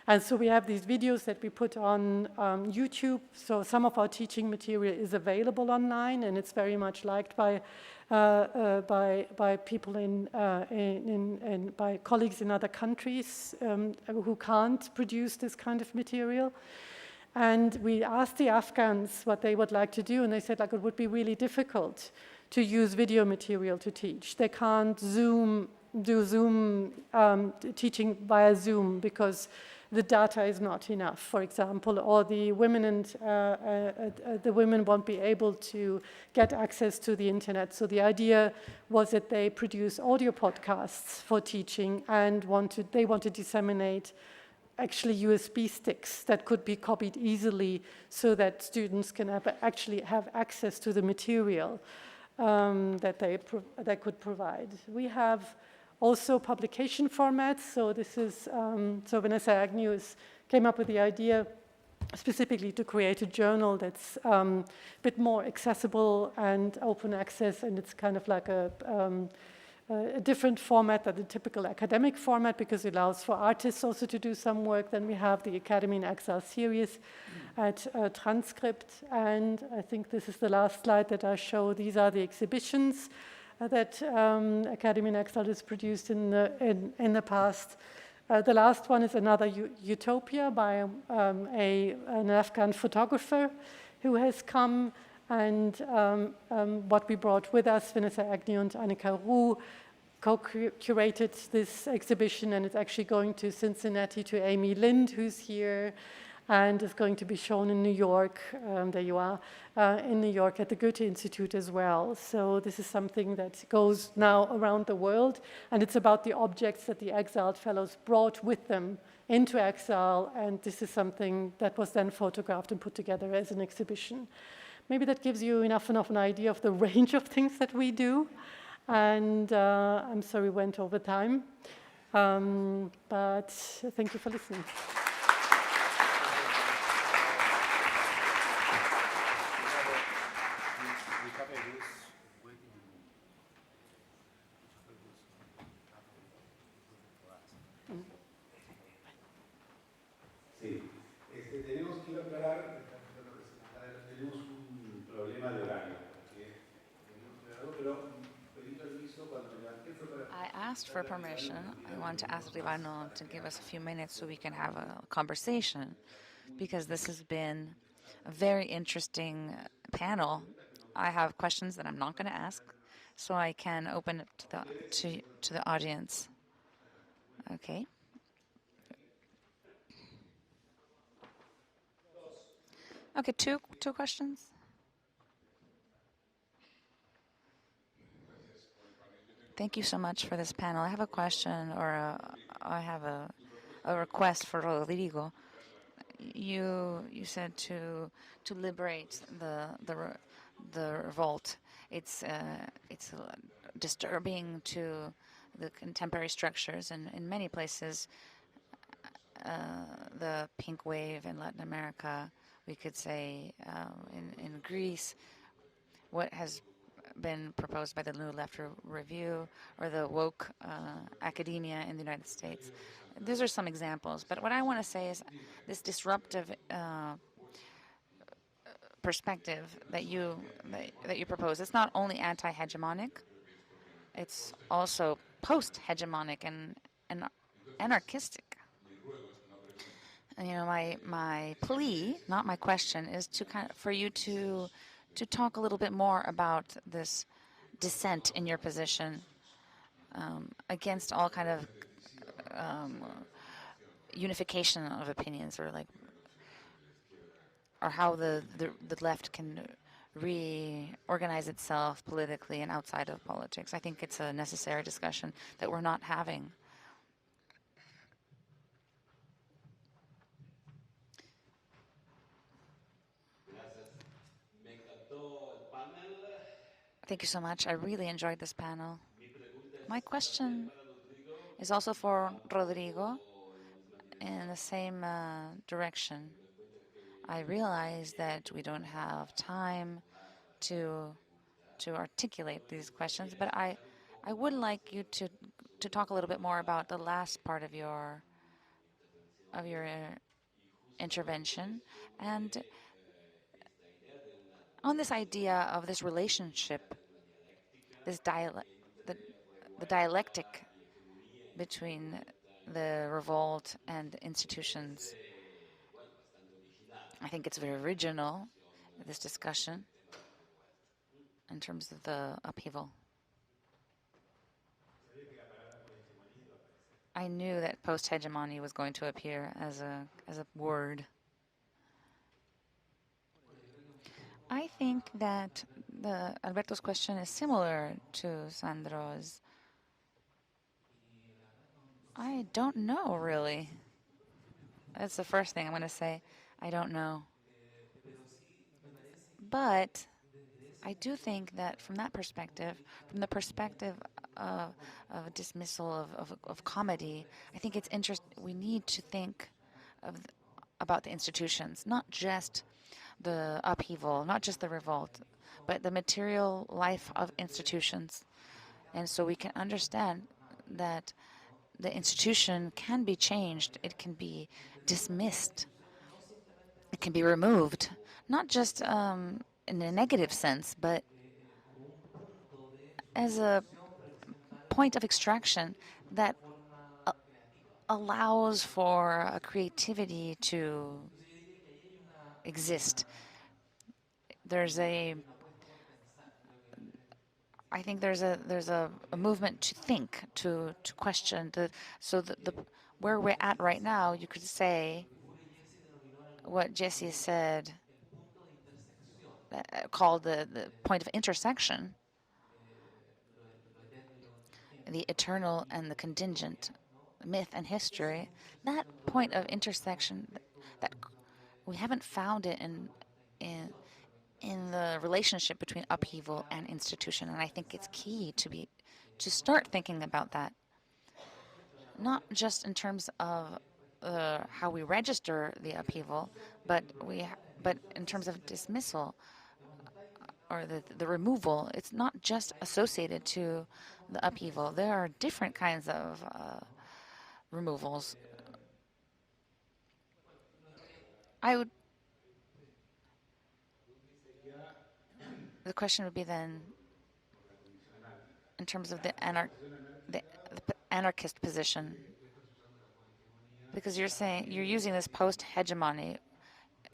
Speaker 6: And so we have these videos that we put on YouTube. So some of our teaching material is available online, and it's very much liked by people by colleagues in other countries who can't produce this kind of material. And we asked the Afghans what they would like to do, and they said it would be really difficult to use video material to teach. They can't do Zoom teaching via Zoom because the data is not enough, for example, or the women won't be able to get access to the internet. So the idea was that they produce audio podcasts for teaching and they want to disseminate actually USB sticks that could be copied easily so that students can actually have access to the material that they could provide. We have also publication formats. So this is, so Vanessa Agnew came up with the idea specifically to create a journal that's a bit more accessible and open access, and it's kind of like a different format than the typical academic format because it allows for artists also to do some work. Then we have the Academy in Exile series at Transcript, and I think this is the last slide that I show. These are the exhibitions that Academy in Exile has produced in the past. The last one is another utopia by an Afghan photographer who has come, and what we brought with us, Vanessa Agnew and Annika Roux, co-curated this exhibition, and it's actually going to Cincinnati to Amy Lind, who's here, and is going to be shown in New York, there you are, in New York at the Goethe Institute as well. So this is something that goes now around the world, and it's about the objects that the exiled fellows brought with them into exile, and this is something that was then photographed and put together as an exhibition. Maybe that gives you enough an idea of the range of things that we do, and I'm sorry we went over time. But thank you for listening.
Speaker 2: Sí, tenemos que aclarar, tenemos un problema de horario, pero pedí permiso cuando me levanté fue para...
Speaker 1: I asked for permission. I want to ask Rivano to give us a few minutes so we can have a conversation, because this has been a very interesting panel. I have questions that I'm not going to ask, so I can open it to the audience. Okay. Okay, two questions. Thank you so much for this panel. I have a question, or I have a request for Rodrigo. You said to liberate the revolt. It's disturbing to the contemporary structures, and in many places, the pink wave in Latin America, we could say in Greece, what has been proposed by the New Left Review or the woke academia in the United States. Those are some examples. But what I want to say is this disruptive perspective that you propose. It's not only anti-hegemonic; it's also post-hegemonic and anarchistic. And, my plea, not my question, is for you to talk a little bit more about this dissent in your position against all kind of unification of opinions, or how the left can reorganize itself politically and outside of politics. I think it's a necessary discussion that we're not having. Thank you so much. I really enjoyed this panel. My question is also for Rodrigo in the same direction. I realize that we don't have time to articulate these questions, but I would like you to talk a little bit more about the last part of your intervention, and on this idea of this relationship, the dialectic between the revolt and institutions. I think it's very original, this discussion, in terms of the upheaval. I knew that post-hegemony was going to appear as a word. I think that Alberto's question is similar to Sandro's. I don't know, really. That's the first thing I'm going to say. I don't know. But I do think that from that perspective, from the perspective of dismissal of comedy, I think it's interesting. We need to think about the institutions, not just the upheaval, not just the revolt, but the material life of institutions. And so we can understand that the institution can be changed, it can be dismissed, it can be removed, not just in a negative sense, but as a point of extraction that allows for a creativity to exist. I think there's a movement to think, to question. Where we're at right now, you could say what Jesse said, called the point of intersection, the eternal and the contingent, myth and history. That point of intersection, that we haven't found it in the relationship between upheaval and institution, and I think it's key to start thinking about that. not just in terms of how we register the upheaval, but but in terms of dismissal or the removal. It's not just associated to the upheaval. There are different kinds of removals. The question would be then, in terms of the anarchist position, because you're using this post-hegemony,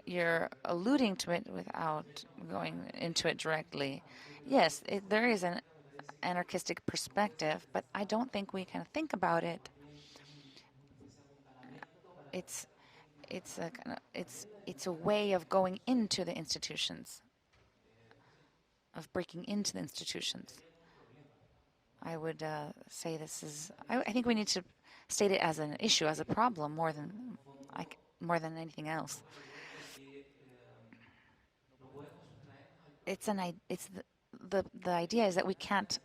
Speaker 1: you're alluding to it without going into it directly. Yes, there is an anarchistic perspective, but I don't think we can think about it. It's a way of going into the institutions, of breaking into the institutions. I would say this is. I think we need to state it as an issue, as a problem, more than anything else. It's the idea is that we can't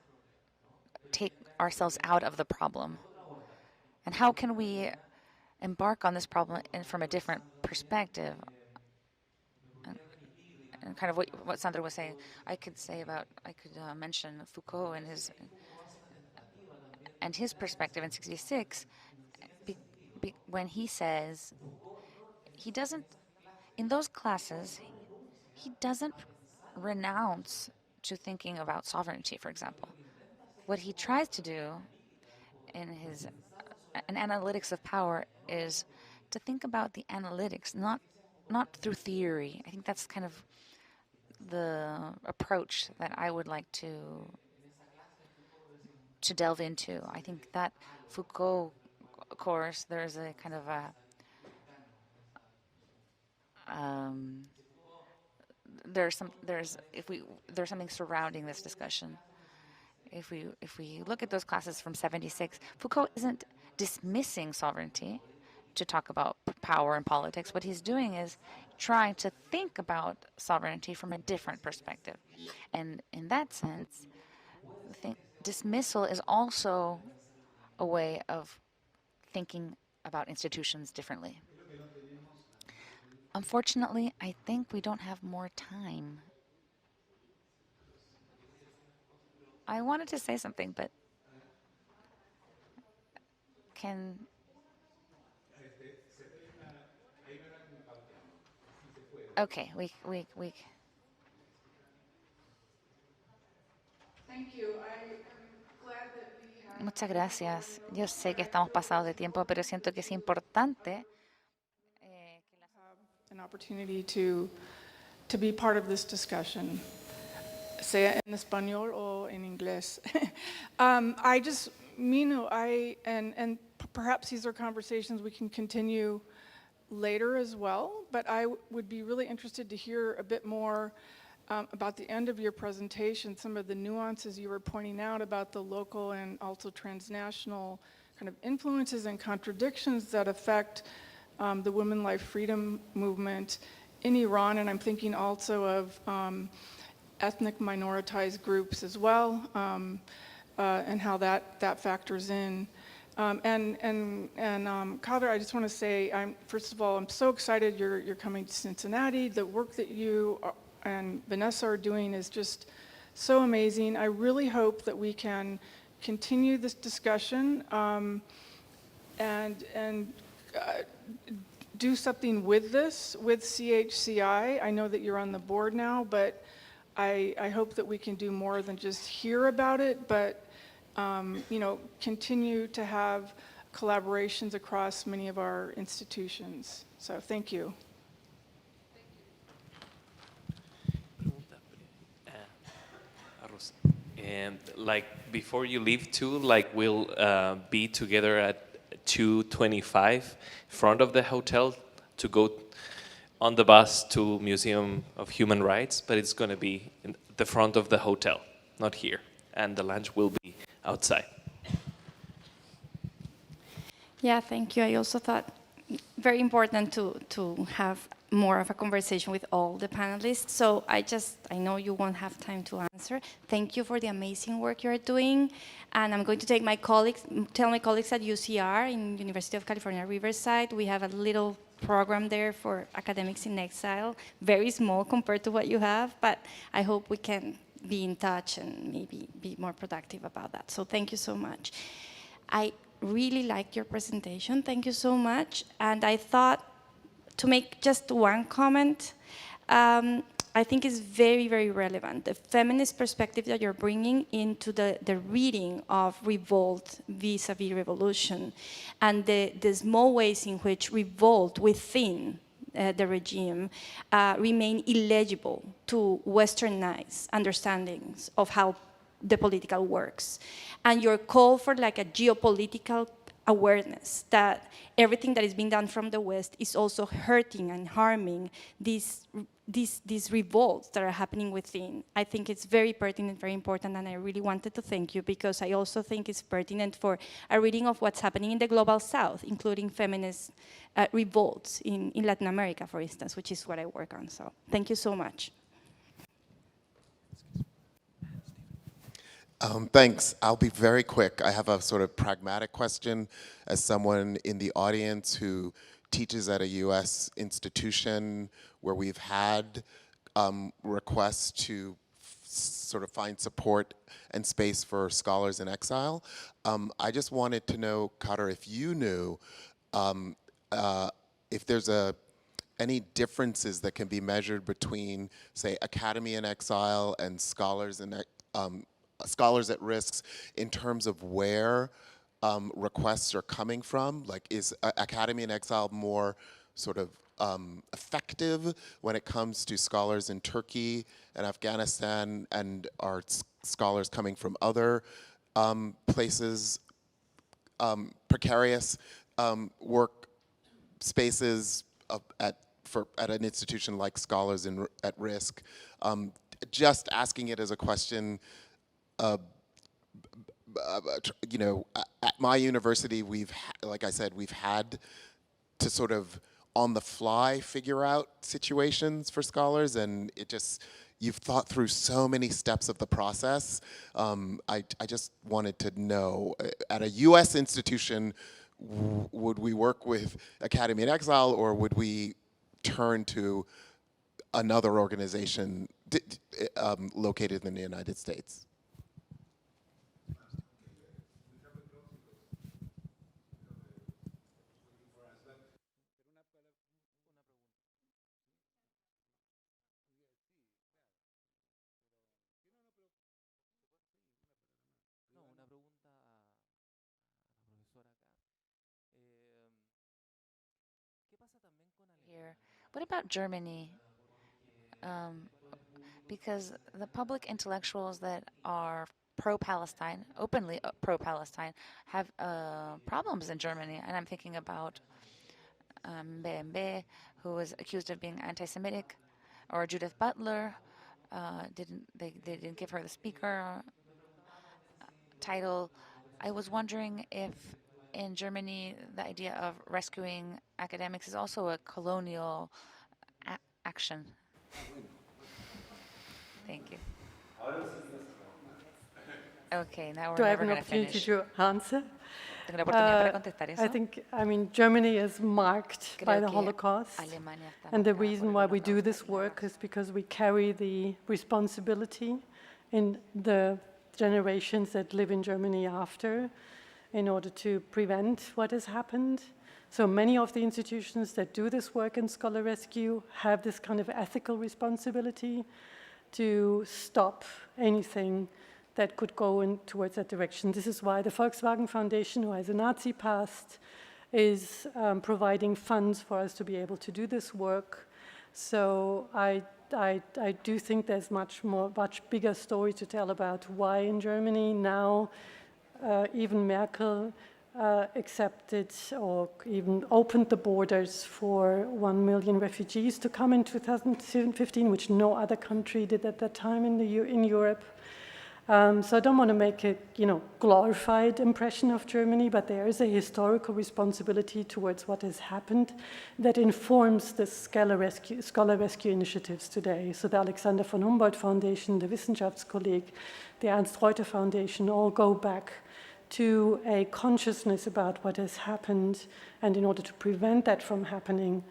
Speaker 1: take ourselves out of the problem, and how can we embark on this problem from a different perspective? And kind of what Sandra was saying, I could mention Foucault and his perspective in '66, when he says he doesn't, in those classes, he doesn't renounce to thinking about sovereignty, for example. What he tries to do in an analytics of power is to think about the analytics, not through theory. I think that's kind of the approach that I would like to delve into. I think that Foucault course, there's a kind of there's something surrounding this discussion. If we look at those classes from '76, Foucault isn't dismissing sovereignty to talk about power and politics. What he's doing is trying to think about sovereignty from a different perspective. And in that sense, I think dismissal is also a way of thinking about institutions differently. Unfortunately, I think we don't have more time. I wanted to say something, but okay, we
Speaker 7: Thank you. I'm glad that we have
Speaker 1: Muchas gracias. Yo sé que estamos pasados de tiempo, pero siento que es importante
Speaker 7: an opportunity to be part of this discussion, sea en español o en inglés. Minoo, and perhaps these are conversations we can continue later as well, but I would be really interested to hear a bit more about the end of your presentation, some of the nuances you were pointing out about the local and also transnational kind of influences and contradictions that affect the women life freedom movement in Iran, and I'm thinking also of ethnic minoritized groups as well, and how that factors in. Kader, I just want to say, first of all, I'm so excited you're coming to Cincinnati. The work that you and Vanessa are doing is just so amazing. I really hope that we can continue this discussion and do something with this, with CHCI. I know that you're on the board now, but I hope that we can do more than just hear about it, but continue to have collaborations across many of our institutions. So thank you.
Speaker 8: And before you leave too, we'll be together at 2:25 front of the hotel to go on the bus to Museum of Human Rights, but it's going to be in the front of the hotel, not here. And the lunch will be outside.
Speaker 9: Yeah, thank you. I also thought very important to have more of a conversation with all the panelists. So I know you won't have time to answer. Thank you for the amazing work you're doing. And I'm going to tell my colleagues at UCR, in University of California, Riverside, we have a little program there for academics in exile, very small compared to what you have, but I hope we can be in touch and maybe be more productive about that. So thank you so much. I really liked your presentation. Thank you so much. And I thought, to make just one comment, I think is very, very relevant. The feminist perspective that you're bringing into the reading of revolt vis-a-vis revolution, and the small ways in which revolt within the regime remain illegible to westernized understandings of how the political works. And your call for like a geopolitical awareness that everything that is being done from the West is also hurting and harming these revolts that are happening within. I think it's very pertinent, very important, and I really wanted to thank you because I also think it's pertinent for a reading of what's happening in the Global South, including feminist revolts in Latin America, for instance, which is what I work on. So thank you so much.
Speaker 10: Thanks. I'll be very quick. I have a sort of pragmatic question as someone in the audience who teaches at a US institution where we've had requests to sort of find support and space for scholars in exile. I just wanted to know, Kader, if you knew if there's any differences that can be measured between, say, academy in exile and scholars in scholars at risks in terms of where requests are coming from? Like, is Academy in Exile more sort of effective when it comes to scholars in Turkey and Afghanistan, and are scholars coming from other places, precarious work spaces at an institution like Scholars at Risk? Just asking it as a question. You know, at my university, like I said, we've had to sort of on the fly figure out situations for scholars, and it just, you've thought through so many steps of the process. I just wanted to know, at a US institution, would we work with Academy in Exile, or would we turn to another organization located in the United States?
Speaker 1: Here. What about Germany? Because the public intellectuals that are pro-Palestine, openly pro-Palestine, have problems in Germany. And I'm thinking about BMB, who was accused of being anti-Semitic, or Judith Butler. They didn't give her the speaker title. I was wondering if in Germany the idea of rescuing academics is also a colonial action. Thank you. Okay, now we're never going to finish.
Speaker 6: Do I have an opportunity to answer?
Speaker 1: ¿Tengo la oportunidad para contestar eso?
Speaker 6: I think, I mean, Germany is marked by the Holocaust. And the reason why we do this work is because we carry the responsibility in the generations that live in Germany after, in order to prevent what has happened. So many of the institutions that do this work in scholar rescue have this kind of ethical responsibility to stop anything that could go in towards that direction. This is why the Volkswagen Foundation, who has a Nazi past, is providing funds for us to be able to do this work. So I do think there's much bigger story to tell about why in Germany now even Merkel accepted or even opened the borders for 1 million refugees to come in 2015, which no other country did at that time in Europe. So I don't want to make a glorified impression of Germany, but there is a historical responsibility towards what has happened that informs the scholar rescue initiatives today. So the Alexander von Humboldt Foundation, the Wissenschaftskolleg, the Ernst Reuter Foundation all go back to a consciousness about what has happened, and in order to prevent that from happening,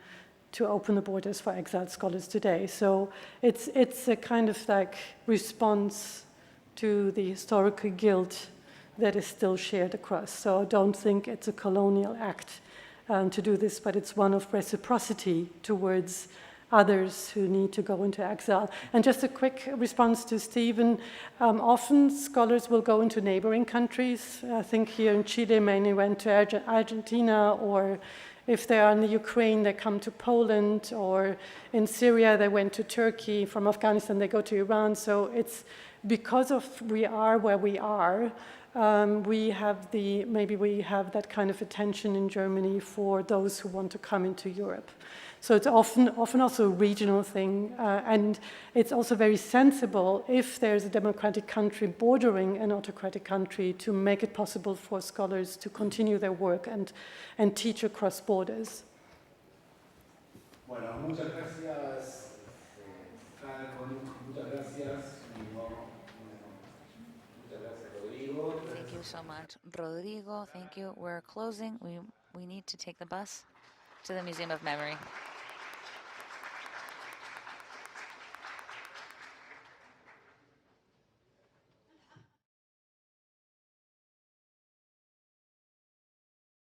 Speaker 6: to open the borders for exiled scholars today. So it's a kind of like response to the historical guilt that is still shared across. So I don't think it's a colonial act to do this, but it's one of reciprocity towards others who need to go into exile. And just a quick response to Stephen, often scholars will go into neighboring countries. I think here in Chile mainly went to Argentina, or if they are in the Ukraine, they come to Poland, or in Syria, they went to Turkey. From Afghanistan, they go to Iran. So it's because of we are where we are, maybe we have that kind of attention in Germany for those who want to come into Europe. So it's often also a regional thing, and it's also very sensible if there's a democratic country bordering an autocratic country to make it possible for scholars to continue their work and teach across borders.
Speaker 2: Bueno, muchas gracias, Kader, Konuk, muchas gracias, Minoo, muchas gracias, Rodrigo.
Speaker 1: Thank you so much, Rodrigo. Thank you. We're closing. We need to take the bus to the Museum of Memory.